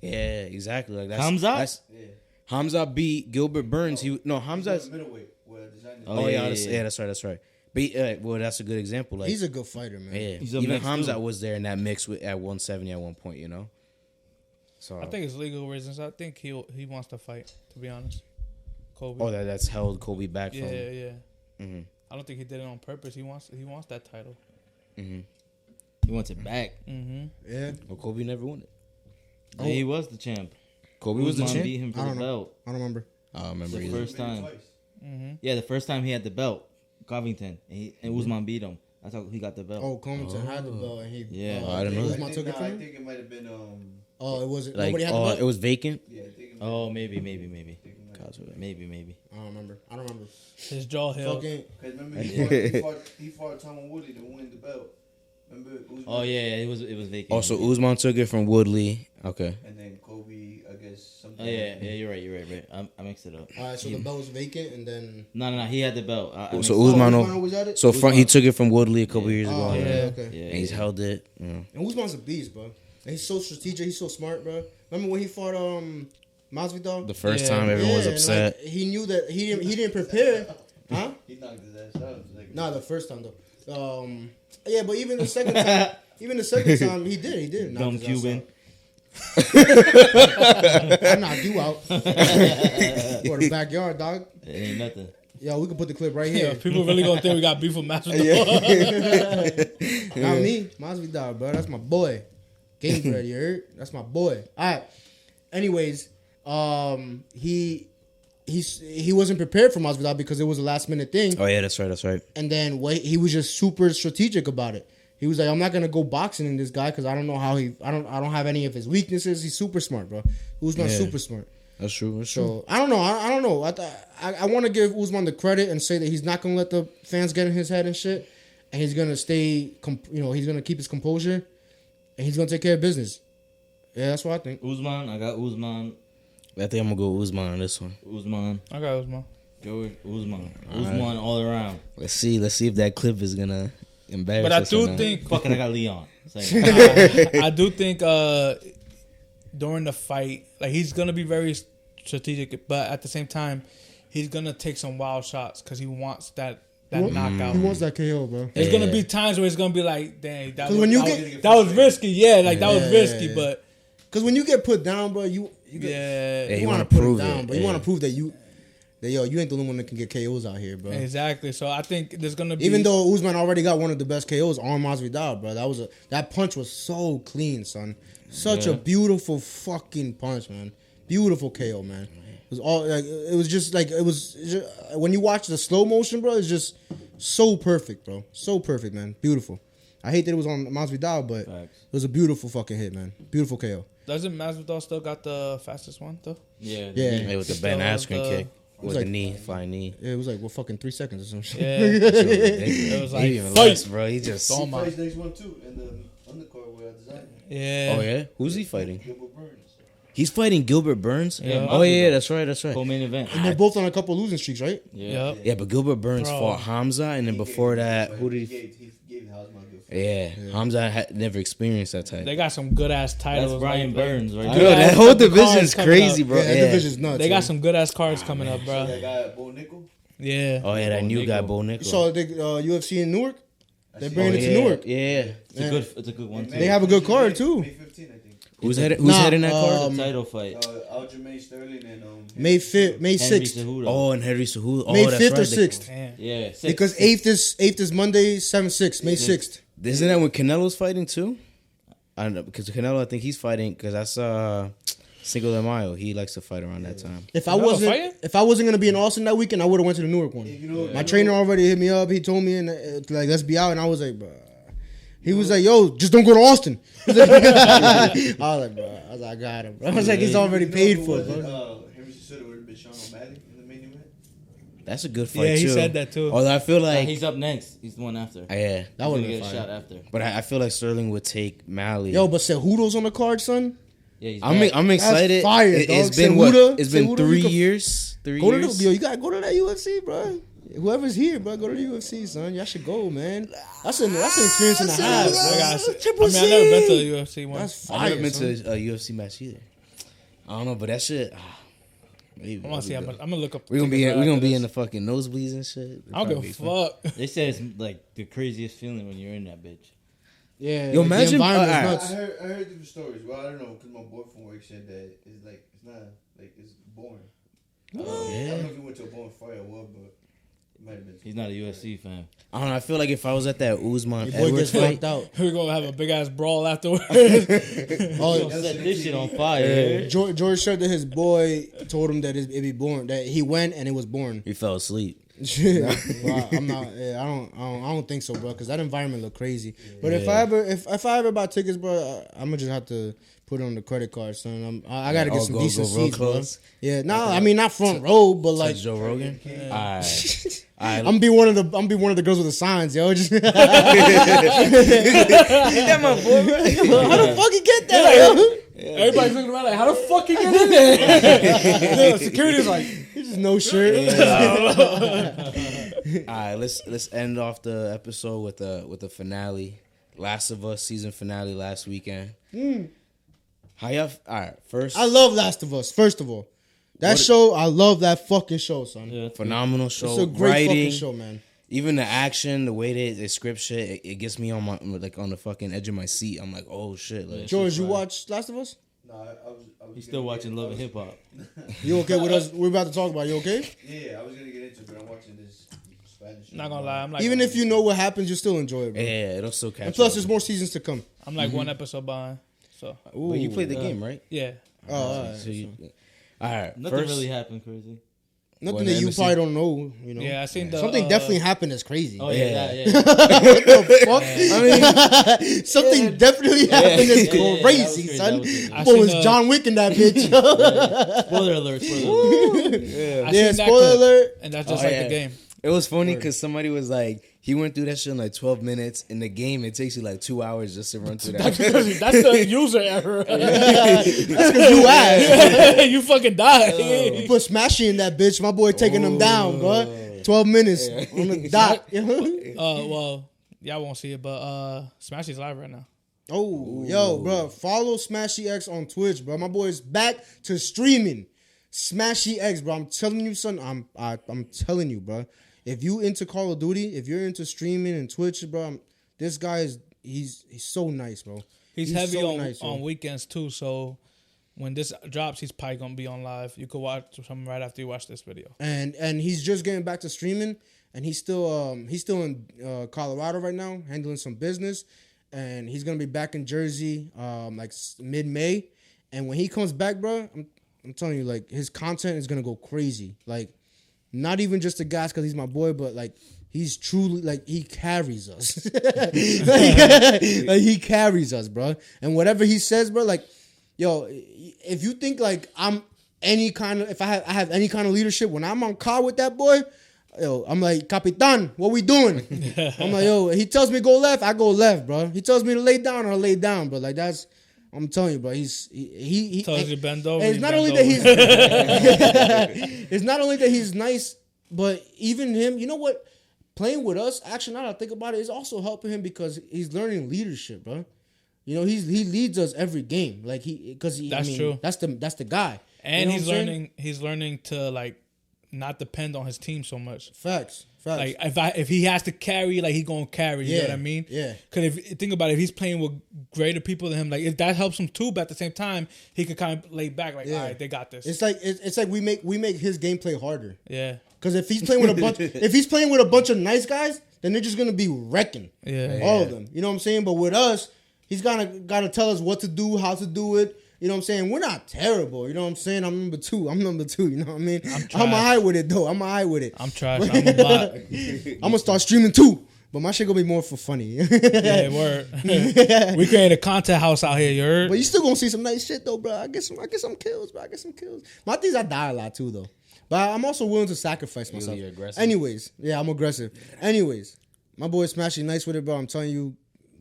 Yeah, exactly. Like that's Hamzat? Yeah. Hamzat beat Gilbert Burns. Hamzat's. Middleweight. Where designer. Oh yeah, that's right. That's right. But well, that's a good example. Like He's a good fighter, man. yeah, He's a even mix, Hamzat too. was there in that mix at 170 at one point. You know. So I think it's legal reasons. I think he wants to fight. To be honest, Kobe. Oh, that's held Kobe back yeah, from. yeah. Mhm. I don't think he did it on purpose. He wants that title. Mhm. He wants it back. Mm-hmm. Yeah. Well, Kobe never won it. Yeah, he was the champ. Kobe was the Usman champ. beat him for I the don't know. belt. I don't remember. I don't remember The either. first time. Mm-hmm. Yeah, the first time he had the belt, Covington, and Usman beat him. That's how he got the belt. Oh, Covington had the belt, and he. Yeah. Oh, I didn't know that. Usman took it from I him. think it might have been Oh, it wasn't. Like, Nobody had the belt. it was vacant. Yeah, I think it Oh, maybe. Maybe. I don't remember. His jaw held. Fucking. Because remember he fought Tom Woodley to win the belt. Remember? Usman, Oh yeah, it was vacant. Oh, so Usman took it from Woodley. Okay. And then Kobe, I guess something. Oh yeah, you're right. I mixed it up. All right, so the belt was vacant, and then. No, he had the belt. I mixed So it up. Usman. Usman was at it? So he took it from Woodley a couple years ago. Oh, yeah. yeah, okay. Yeah, And he's held it. Yeah. And Usman's a beast, bro. And he's so strategic. He's so smart, bro. Remember when he fought Masvidal? The first time everyone was and, upset. like, he knew that he didn't prepare. Huh? He knocked his ass out. Like, Nah, the first time though. Yeah, but even the second time, he did. knock Dumb his ass Cuban. out. I knocked you out. For the backyard, dog. It ain't nothing. Yo, we can put the clip right Yeah, here. people really gonna think we got beef with Masvidal. Not me, Masvidal, bro. That's my boy. Game ready, you heard? That's my boy. All right. Anyways, he wasn't prepared for Masvidal because it was a last minute thing. Oh yeah, that's right. And then he was just super strategic about it. He was like, I'm not gonna go boxing in this guy because I don't know how I don't have any of his weaknesses. He's super smart, bro. Usman's super smart. That's true. So I don't know. I don't know. I want to give Usman the credit and say that he's not gonna let the fans get in his head and shit, and he's gonna stay. He's gonna keep his composure, and he's gonna take care of business. Yeah, that's what I think. Usman, I got Usman. I think I'm gonna go Usman on this one. Usman. I got Usman. George Usman. Usman all around. Let's see if that clip is gonna embarrass But I us do or not. think Fucking, I got Leon. I do think during the fight, like he's gonna be very strategic, but at the same time, he's gonna take some wild shots because he wants that knockout. He wants that KO, bro. There's gonna be times where it's gonna be like, dang, that When was risky. Yeah, like that was risky, but because when you get put down, bro, you you want wanna to put prove it down, it, but you yeah. want to prove that you ain't the only one that can get KOs out here, bro. exactly. So I think there's gonna be Even though Usman already got one of the best KOs on Masvidal, bro, that punch was so clean, son. Such a beautiful fucking punch, man. Beautiful KO, man. It was all like when you watch the slow motion, bro. It's just so perfect, bro. So perfect, man. Beautiful. I hate that it was on Masvidal, but it was a beautiful fucking hit, man. Beautiful KO. Doesn't Masvidal still got the fastest one though? Yeah. Yeah, with the Ben Still Askren the- kick. With like- the knee, flying knee. Yeah, it was like fucking 3 seconds or some shit. Yeah, It was like, even fight. less, bro. He just. Don't he mind. fights next one too in the undercard where I designed. Yeah. Oh yeah, who's he fighting? Gilbert Burns. He's fighting Gilbert Burns. Yeah. Oh yeah, that's right. Co-main event. And they're both on a couple losing streaks, right? Yeah. Yep. Yeah, but Gilbert Burns Bro. fought Hamza, and then before that, who did he? He gave Hosma a good fight. Yeah, Hamza had never experienced that type. They got some good ass titles. That's Brian like- Burns, right? I there. know that whole Cards division's coming crazy, up. bro. Yeah, that Yeah. division's nuts. They got man. some good ass cards coming up, bro. That guy Bo Nickel. Yeah. Oh yeah, that new guy, Bo You Nickel. saw the UFC in Newark? They're bringing it to yeah, Newark. yeah. It's a good one too. They have a good card, too. May 15, I think. Who's heading that card? Title fight. Aljamain Sterling and May 5th, May Henry 6th. Cejudo. Oh, and Henry Cejudo. Oh, May that's 5th right. or 6th. Damn. Yeah. Six. Because 8th is Monday, 7th, 6th. May 6th. Isn't that when Canelo's fighting too? I don't know because Canelo. I think he's fighting because I saw Cinco de Mayo. He likes to fight around that time. If I wasn't gonna be in Austin that weekend, I would have went to the Newark one. My trainer already hit me up. He told me and like let's be out, and I was like, bro. He was like, yo, just don't go to Austin. I was like, bro. I was like, I got him, bro. I was like, he's already paid for it, bro. Henry said it would have been Sean O'Malley in the main event. That's a good fight, Yeah, he too. said that, too. Although I feel like... he's up next. He's the one after. Yeah. That would get a shot after. But I feel like Sterling would take Malley. Yo, but Cejudo's on the card, son. Yeah, I'm excited. That's fire, dog. It's been Cejudo, It's been Cejudo, 3 you can- years. 3 Go years. to yo, you gotta go to that UFC, bro. Whoever's here, bro, go to the UFC, son. Y'all should go, man. That's an experience and a half. I've never been to the UFC one. That's fire. I've never been son. to a UFC match either. I don't know, but that shit. Maybe. I want to see. I'm gonna look up. We're gonna be in the fucking nosebleeds and shit. I don't give a fuck. They say it's like the craziest feeling when you're in that bitch. Yeah, Yo, like, imagine. the environment's nuts. I heard different stories. Well, I don't know because my boy from work said that it's like it's not like it's boring. I don't know if he went to a boring fight or what, but it might have been. He's not a UFC fan. I don't know. I feel like if I was at that Usman Your boy Edwards gets fight, knocked out. We're gonna have a big ass brawl afterwards. Oh, Set this shit on fire. George said that his boy told him that it be born. That he went and it was born. he fell asleep. Well, I'm not. Yeah, I don't think so, bro. Because that environment look crazy. But if I ever buy tickets, bro, I'm gonna just have to put it on the credit card, son. I gotta get some decent real seats, bro. close. Yeah, I mean not front row, but like Joe Rogan. Alright. I'm gonna be one of the girls with the signs, yo. Just Is that my boy, bro? how the fuck you get that, yo? Everybody's looking around like, how the fuck you get in there? Security's like, He just no shirt. Alright, let's end off the episode with the finale. Last of Us season finale last weekend. How y'all? Alright, first I love Last of Us. First of all, that show, I love that fucking show, son. Yeah. phenomenal show. It's a great writing, fucking show, man. even the action, the way they script shit, it gets me on my on the fucking edge of my seat. I'm like, oh shit, like, George, you watched Last of Us? No, I was He's still watching Love and Hip Hop. You okay with us? We're about to talk about it. You okay? Yeah, I was gonna get into it, but I'm watching this Spanish. not gonna lie, I'm like, Even if you know what happens, you still enjoy it, bro. yeah, it'll still catch. And plus, up. there's more seasons to come. I'm like one episode behind. So But you played the game, right? yeah, Oh, all right. So all right. Nothing First, really happened crazy. Nothing Well, that then you the probably don't know. You know. yeah. I seen the Something definitely happened that's crazy. Oh yeah, Yeah. yeah. Fuck. I mean, something definitely happened that's Yeah, crazy, that son. was crazy. I Boy seen was the- John Wick in that bitch. Spoiler alert. Spoiler alert. I Yeah, seen that spoiler clip, alert. and that's just Oh, like yeah. the game. it was funny because somebody was like, he went through that shit in like 12 minutes. In the game, it takes you like 2 hours just to run through that. That's the user error. That's because you asked. You fucking died. You put Smashy in that bitch. My boy taking them down, bro. 12 minutes on the dot. Well, y'all won't see it, but Smashy's live right now. Oh, yo, bro, follow Smashy X on Twitch, bro. My boy is back to streaming. Smashy X, bro. I'm telling you, son. I'm telling you, bro. If you into Call of Duty, if you're into streaming and Twitch, bro, this guy is he's so nice, bro. He's heavy so on nice, bro. on weekends too. So when this drops, he's probably gonna be on live. You could watch something right after you watch this video. And he's just getting back to streaming, and he's still in Colorado right now, handling some business, and he's gonna be back in Jersey like mid-May. And when he comes back, bro, I'm telling you, like, his content is gonna go crazy. Like, not even just the guys because he's my boy, but like he's truly like he carries us. like he carries us, bro. And whatever he says, bro, like, yo, if you think like I'm any kind of, if I have any kind of leadership when I'm on car with that boy, yo, I'm like, Capitan, what we doing? I'm like, yo, he tells me go left, I go left, bro. He tells me to lay down, I lay down, bro. Like that's, I'm telling you, bro. He Tells you to bend over. it's you not bend only over. that it's not only that he's nice, but even him, you know what? Playing with us, actually, now that I think about it, is also helping him because he's learning leadership, bro. You know, he leads us every game, like That's true. That's the guy, And you know what I'm saying? he's learning to like not depend on his team so much. Facts. Like if he has to carry, like he gonna carry. You know what I mean? Yeah. Because if think about it, if he's playing with greater people than him, like if that helps him too, but at the same time, he could kind of lay back, like all right, they got this. It's like we make his gameplay harder. Yeah. Because if he's playing with a bunch of nice guys, then they're just gonna be wrecking. Yeah. All of them. You know what I'm saying? But with us, he's gotta tell us what to do, how to do it, You know what I'm saying? We're not terrible. You know what I'm saying? I'm number 2. You know what I mean? I'm all right with it, though. I'm all right with it. I'm trash. I'm a bot. I'm going to start streaming, too. But my shit going to be more for funny. Yeah, word. We create a content house out here, you heard? But you still going to see some nice shit, though, bro. I get some kills, bro. My things, I die a lot, too, though. But I'm also willing to sacrifice myself. You're aggressive. Anyways, yeah, I'm aggressive. Anyways, my boy Smashy nice with it, bro. I'm telling you,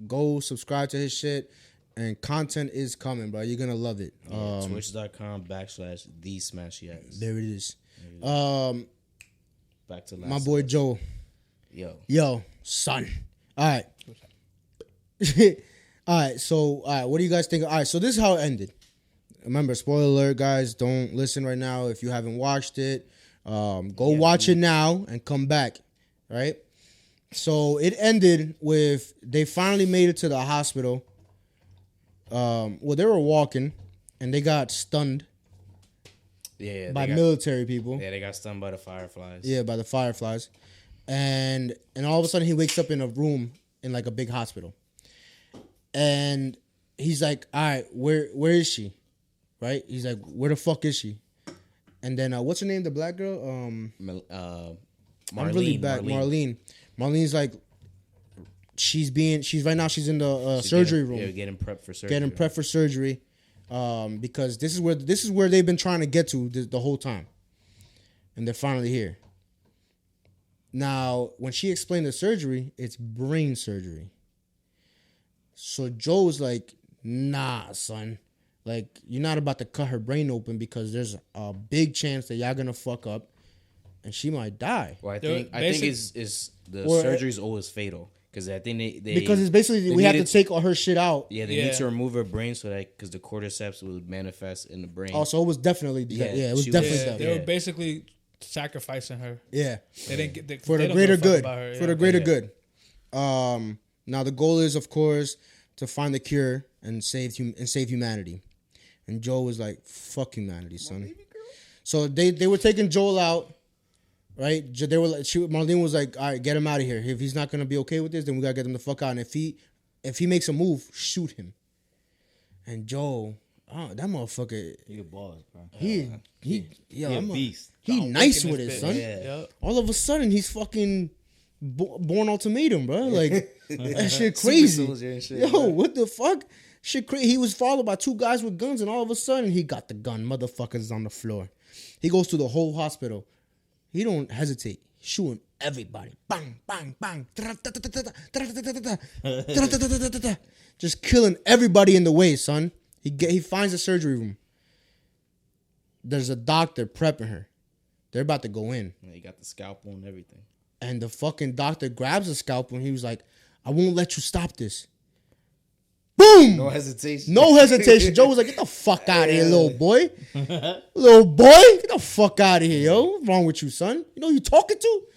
go subscribe to his shit. And content is coming, bro. You're going to love it. Twitch.com/TheSmashyX. There it is. Back to my boy Joe. Yo, son. All right. All right, what do you guys think? All right, so this is how it ended. Remember, spoiler alert, guys. Don't listen right now if you haven't watched it. Go watch it now and come back, right? So it ended with they finally made it to the hospital. Well, they were walking, and they got stunned. By military people. Yeah, they got stunned by the fireflies. Yeah, by the fireflies, and all of a sudden he wakes up in a room in like a big hospital, and he's like, "All right, where is she?" Right? He's like, "Where the fuck is she?" And then what's her name? The black girl? Marlene. I'm really bad. Marlene. Marlene's like. She's right now. She's in the surgery room. Yeah, getting prepped for surgery. Because this is where they've been trying to get to the whole time, and they're finally here. Now, when she explained the surgery, it's brain surgery. So Joe's like, "Nah, son, like you're not about to cut her brain open because there's a big chance that y'all gonna fuck up, and she might die." Well, I think is the surgery is always fatal. Because I think they because it's basically we have to take all her shit out. Yeah, they need to remove her brain so that because the cordyceps would manifest in the brain. Oh, so it was definitely it was definitely they were basically sacrificing her. Yeah, they didn't get for the greater good. For the greater good. Now the goal is, of course, to find the cure and save humanity. And Joel was like, "Fuck humanity, son." So they were taking Joel out. Right, they were. Marlene was like, "All right, get him out of here. If he's not gonna be okay with this, then we gotta get him the fuck out. And if he makes a move, shoot him." And Joe, that motherfucker, he a boss, bro. He a beast. He nice with it, son. Yeah. All of a sudden, he's fucking born ultimatum, bro. Like that shit crazy. Yo, what the fuck? Shit crazy. He was followed by 2 guys with guns, and all of a sudden, he got the gun. Motherfuckers on the floor. He goes to the whole hospital. He don't hesitate. Shooting everybody. Bang, bang, bang. Just killing everybody in the way, son. He finds a surgery room. There's a doctor prepping her. They're about to go in. Yeah, he got the scalpel and everything. And the fucking doctor grabs the scalpel and he was like, "I won't let you stop this." Boom! No hesitation. No hesitation. Joe was like, "Get the fuck out of here, little boy. Little boy, get the fuck out of here, yo. What's wrong with you, son? You know who you talking to?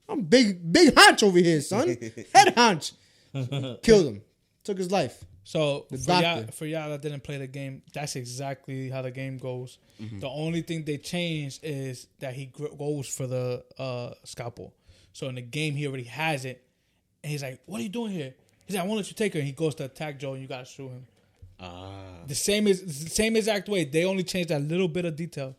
I'm big haunch over here, son. Head haunch." Killed him. Took his life. So for y'all that didn't play the game, that's exactly how the game goes. Mm-hmm. The only thing they changed is that he goes for the scalpel. So in the game, he already has it. And he's like, "What are you doing here?" He's like, "I won't let you take her." And he goes to attack Joe, and you gotta shoot him. The same exact way. They only changed that little bit of detail,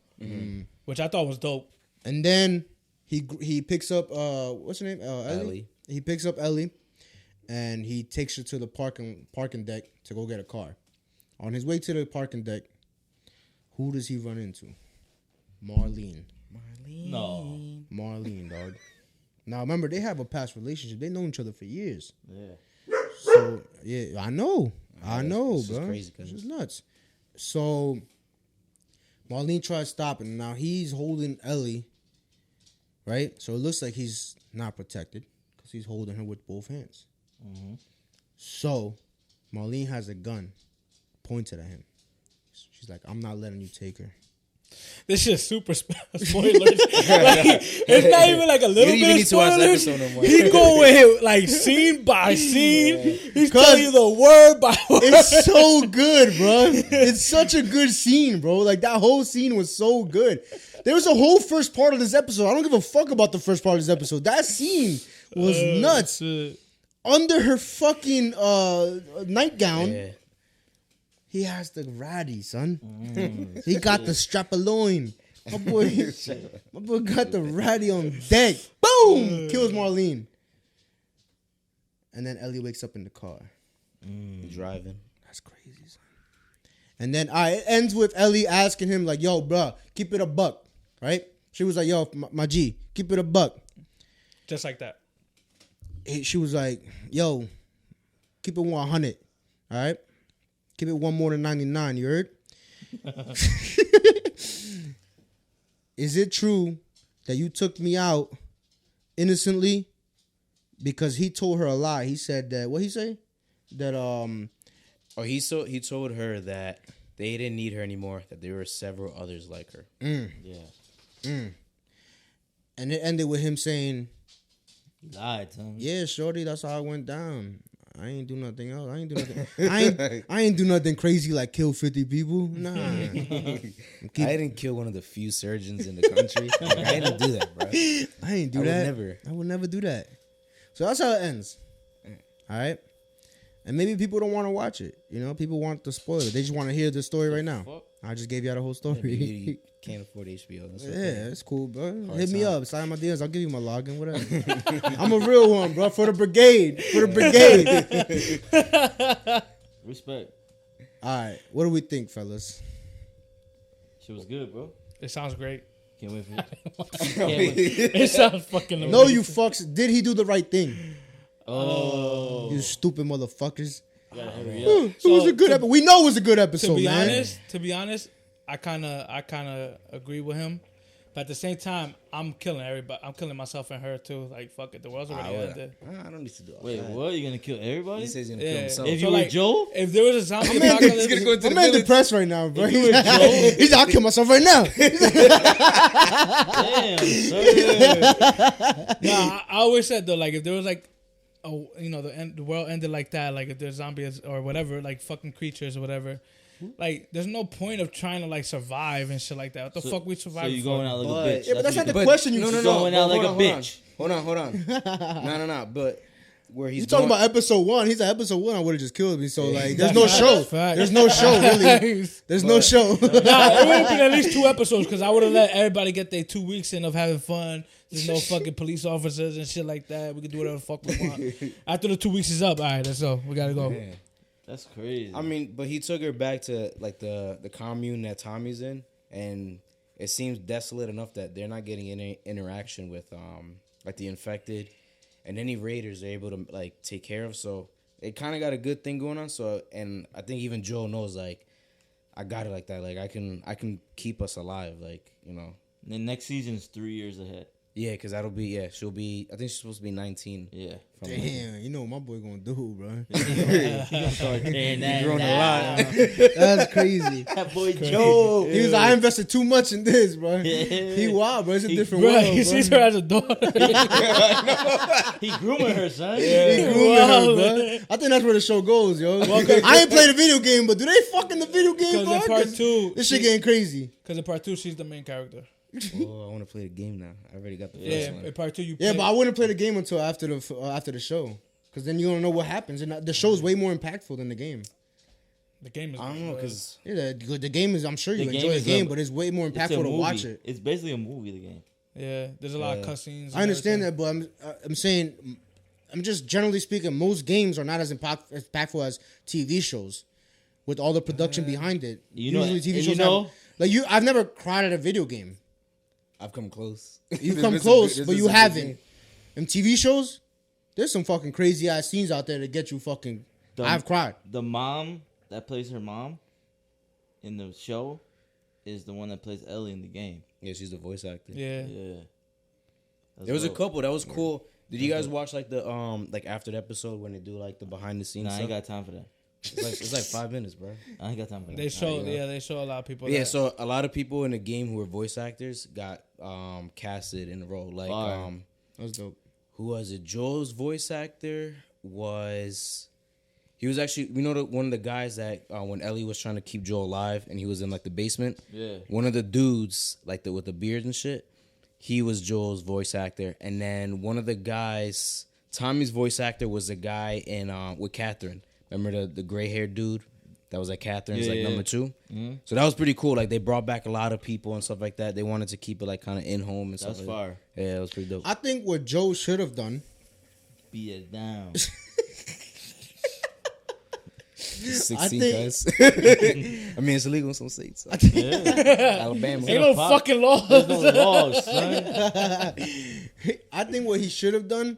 which I thought was dope. And then he picks up what's her name? Ellie. He picks up Ellie, and he takes her to the parking deck to go get a car. On his way to the parking deck, who does he run into? Marlene. No. Marlene, dog. Now remember, they have a past relationship. They know each other for years. Yeah. So yeah, I know, this bro. Is crazy, this is nuts. So Marlene tries to stop him. Now he's holding Ellie, right? So it looks like he's not protected because he's holding her with both hands. Mm-hmm. So Marlene has a gun pointed at him. She's like, "I'm not letting you take her." This shit's super spoilers. Like, it's not even like a little bit of spoilers. He going like scene by scene. He's telling you the word by word. It's so good, bro. It's such a good scene, bro. Like that whole scene was so good. There was a whole first part of this episode. I don't give a fuck about the first part of this episode. That scene was nuts. Under her fucking nightgown, He has the ratty, son. He got the strap-a-loin. My boy got the ratty on deck. Boom! Kills Marlene. And then Ellie wakes up in the car. Driving. That's crazy, son. And then it ends with Ellie asking him, like, yo, bruh, keep it a buck, right? She was like, yo, my G, keep it a buck. Just like that. She was like, yo, keep it 100, all right? Keep it one more than 99, you heard? Is it true that you took me out innocently because he told her a lie? He said that, what he say? That, he told her that they didn't need her anymore, that there were several others like her. And it ended with him saying, he lied, son. Yeah, shorty, that's how it went down. I ain't do nothing else. I ain't do nothing crazy like kill 50 people. Nah. I didn't kill one of the few surgeons in the country. Like, I didn't do that, bro. I ain't do that. I would never do that. So that's how it ends. All right? And maybe people don't want to watch it. You know, people want the spoiler. They just want to hear the story right now. I just gave you the whole story. You can't afford HBO. That's okay. Yeah, it's cool, bro. Hit me up. Slide my DMs. I'll give you my login, whatever. I'm a real one, bro. For the brigade. For the brigade. Respect. All right. What do we think, fellas? Shit was good, bro. It sounds great. Can't wait for it. It sounds fucking amazing. No, you fucks. Did he do the right thing? Oh. You stupid motherfuckers. It was a good episode. We know it was a good episode, To be honest, I kind of agree with him, but at the same time, I'm killing everybody. I'm killing myself and her too. Like, fuck it, the world's already ended. I don't need to do all Wait, that. what? You gonna kill everybody? He says he's gonna kill himself. If you were Joe? If there was a zombie apocalypse, he's gonna go into I'm the village. depressed right now, bro. If you were Joe? He's I'll kill myself right now. Damn, son. I always said though, like if there was like, the world ended like that, like if there's zombies or whatever, like fucking creatures or whatever, like there's no point of trying to like survive and shit like that. What the fuck we survive? So you going out like a bitch? Yeah, but that's not the question. You going out like a bitch. Hold on. No. But where he's You talking about episode 1? He's at episode 1. I would have just killed me. So like, there's no show. There's no show really. There's no show. Nah, it would have been at least 2 episodes because I would have let everybody get their 2 weeks in of having fun. There's no fucking police officers and shit like that. We can do whatever the fuck we want. After the 2 weeks is up, all right, let's go. We gotta go. Man. That's crazy. I mean, but he took her back to like the commune that Tommy's in, and it seems desolate enough that they're not getting any interaction with like the infected, and any raiders they're able to like take care of. So they kind of got a good thing going on. So, and I think even Joel knows like I got it like that. Like I can keep us alive. Like, you know. The next season is 3 years ahead. Yeah, because she'll be, I think she's supposed to be 19. Yeah. Damn, you know what my boy gonna do, bro. Start tearing that grown a down. lot. That's crazy. That boy Joe. He was like, I invested too much in this, bro. He wild, bro. It's a different Bro, world, he bro. sees her as a daughter. He grooming her, son. He grooming her, bro. I think that's where the show goes, yo. I ain't played a video game, but do they fuck in the video game, bro? Because in part 2, this shit getting crazy. Because in part 2, she's the main character. Oh, I want to play the game now. I already got the first Yeah, one. in part 2 you. Yeah, play. but I wouldn't play the game until after the show, because then you don't know what happens, and the show's way more impactful than the game. The game is. I don't know, because Yeah, the game is. I'm sure you The enjoy game the is game, a- but it's way more It's a impactful to movie. watch it. It's basically a movie, the game. Yeah, there's a lot of cutscenes. I understand that, but I'm saying, I'm just generally speaking, most games are not as impactful as TV shows, with all the production behind it. You know, Usually TV and shows you know, have, like you. I've never cried at a video game. I've come close. You've come close, but you haven't. In TV shows, there's some fucking crazy ass scenes out there that get you fucking. I've cried. The mom that plays her mom in the show is the one that plays Ellie in the game. Yeah, she's the voice actor. Yeah. That's There was a dope. couple that was cool. Did you guys watch like the like after the episode when they do like the behind the scenes Nah, I stuff? ain't got time for that. It's like 5 minutes, bro. I ain't got time for that. They show, they show a lot of people. Yeah, that. so a lot of people in the game who were voice actors got casted in the role. Like Fire. That's dope. who was it? Joel's voice actor was. He was actually, one of the guys that when Ellie was trying to keep Joel alive and he was in like the basement. Yeah. One of the dudes like with the beard and shit. He was Joel's voice actor, and then one of the guys, Tommy's voice actor was the guy in with Catherine. Remember the gray haired dude That was like Catherine's Yeah, like yeah. number 2. Mhm. So that was pretty cool. Like they brought back a lot of people and stuff like that. They wanted to keep it like kind of in home and stuff. That's like fire. That. Yeah, it was pretty dope. I think what Joe should have done. Beat it down. 16 think- guys. I mean, it's illegal in some states. Alabama. Ain't no fucking laws. There's no laws, son. I think what he should have done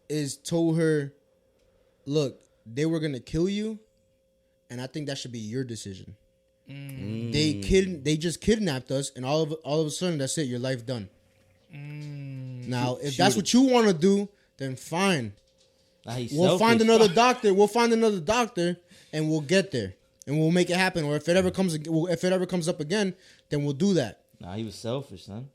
is told her, look, they were gonna kill you, and I think that should be your decision. They just kidnapped us, and all of a sudden that's it. Your life done. Now, if that's what you want to do, then fine. We'll find another doctor. We'll find another doctor, and we'll get there, and we'll make it happen. Or if it ever comes up again, then we'll do that. Nah, he was selfish, son.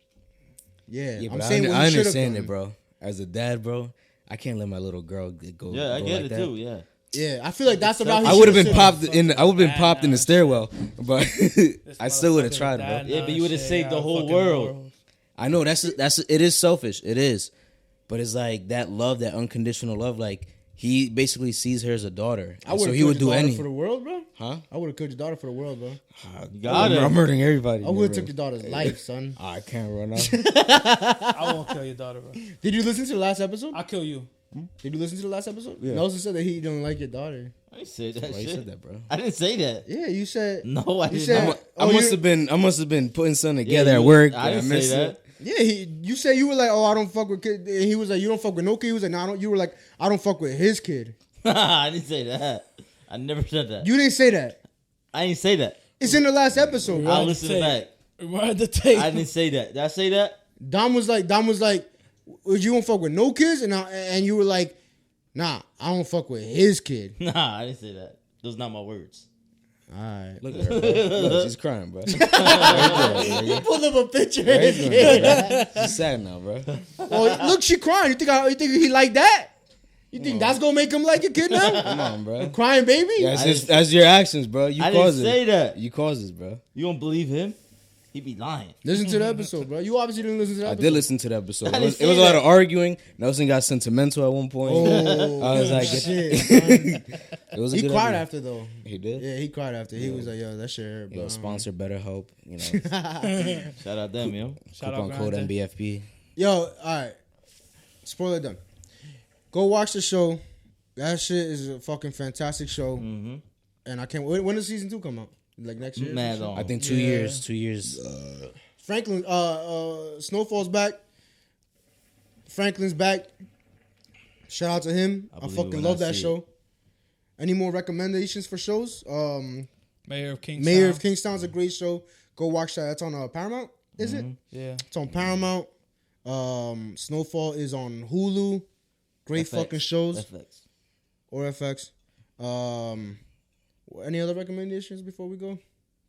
Yeah, Yeah, I'm but saying what I he should have understand done. it, bro. As a dad, bro, I can't let my little girl go. Yeah, I go get like it that. too. Yeah. Yeah, I feel like that's about. I would have been popped in. I would have been popped in the stairwell, but I still would have tried, bro. Yeah, but you would have saved the whole world. I know that's it is selfish. It is, but it's like that love, that unconditional love. Like he basically sees her as a daughter, I would so he would do any any. for the world, bro. Huh? I would have killed your daughter for the world, bro. I'm murdering everybody. I would have took your daughter's life, son. I can't run out. I won't kill your daughter, bro. Did you listen to the last episode? I'll kill you. Did you listen to the last episode? Yeah. Nelson said that he don't like your daughter. I didn't say that Why shit. you said that, bro? I didn't say that. Yeah, you said. No, I you did said, not. I must have been putting something together you- at work. I didn't missed say it. that. Yeah, you said you were like, oh, I don't fuck with kid. And he was like, you don't fuck with no kid. He was like, no, I don't. You were like, I don't fuck with his kid. I didn't say that. I never said that. You didn't say that. I didn't say that. It's in the last episode. I'll listen back. Rewind the tape. I didn't say that. Did I say that? Dom was like, you don't fuck with no kids, and you were like, nah, I don't fuck with his kid. Nah, I didn't say that. Those are not my words. All right. Look at her, bro. Look, she's crying, bro. He pulled up a picture of his kid. She's sad now, bro. Well, look, she crying. You think he like that? You think that's gonna make him like your kid now? Come on, bro. A crying baby? Yeah, that's your actions, bro. You I cause didn't it. say that. You cause this, bro. You don't believe him? He be lying. Listen to the episode, bro. You obviously didn't listen to the I episode. did listen to the episode. I It was didn't a say lot that. of arguing. Nelson got sentimental at one point. Oh, I was like, shit. it was a He good cried idea. after though. He did. Yeah, he cried after. He was like, yo, that shit hurt, bro. Yo, sponsor BetterHelp. You know, Shout out them, yo. Shout coupon out code Grande. MBFP. Yo, all right. Spoiler done. Go watch the show. That shit is a fucking fantastic show. Mm-hmm. And I can't wait. When does season 2 come out? Like next year? Mad on. I think 2 Yeah. years. 2 years. Franklin, Snowfall's back. Franklin's back. Shout out to him. I believe it fucking when love I that see show. Any more recommendations for shows? Mayor of Kingstown. Mayor of Kingstown's a great show. Go watch that. That's on Paramount. Is it? Yeah. It's on Paramount. Snowfall is on Hulu. Great FX. fucking shows. FX. Or FX. Any other recommendations before we go?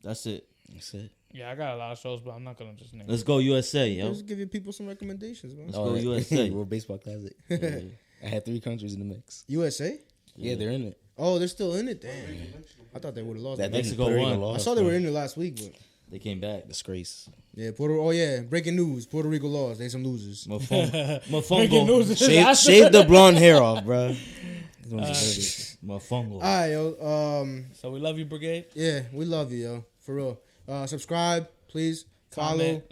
That's it. That's it. Yeah, I got a lot of shows, but I'm not gonna just name. Let's go USA, yo. Just give you people some recommendations, man. Let's go USA. World Baseball Classic. I had 3 countries in the mix. USA? Yeah, they're in it. Oh, they're still in it. Damn. I thought they would have lost. That Mexico Puerto Rico won. lost, I saw they bro. were in it last week, but They came back. Disgrace. yeah, breaking news. Puerto Rico lost. They some losers. Breaking Mofongo. news. Shave the blonde hair off, bro. Mofongo. All right, yo. So we love you, Brigade. Yeah, we love you, yo. For real. Subscribe, please. Follow, Comment,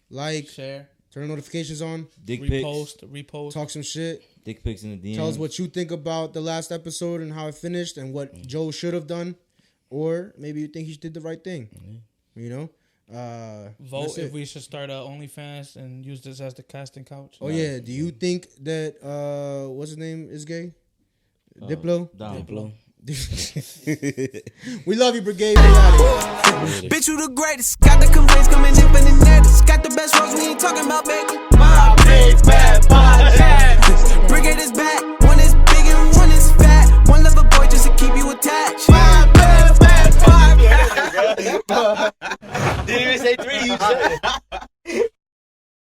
like, share, turn the notifications on. Dick pics. repost. Talk some shit. Dick pics in the DM. Tell us what you think about the last episode and how it finished and what Joe should have done. Or maybe you think he did the right thing. You know? Vote that's if it. we should start OnlyFans and use this as the casting couch. Oh, yeah. Do you think that, what's his name is gay? Diplo? Diplo. We love you, Brigade. We out here. Bitch, you the greatest. Got the complaints coming in from the nettest. Got the best roles, we ain't talking about baby. My big bad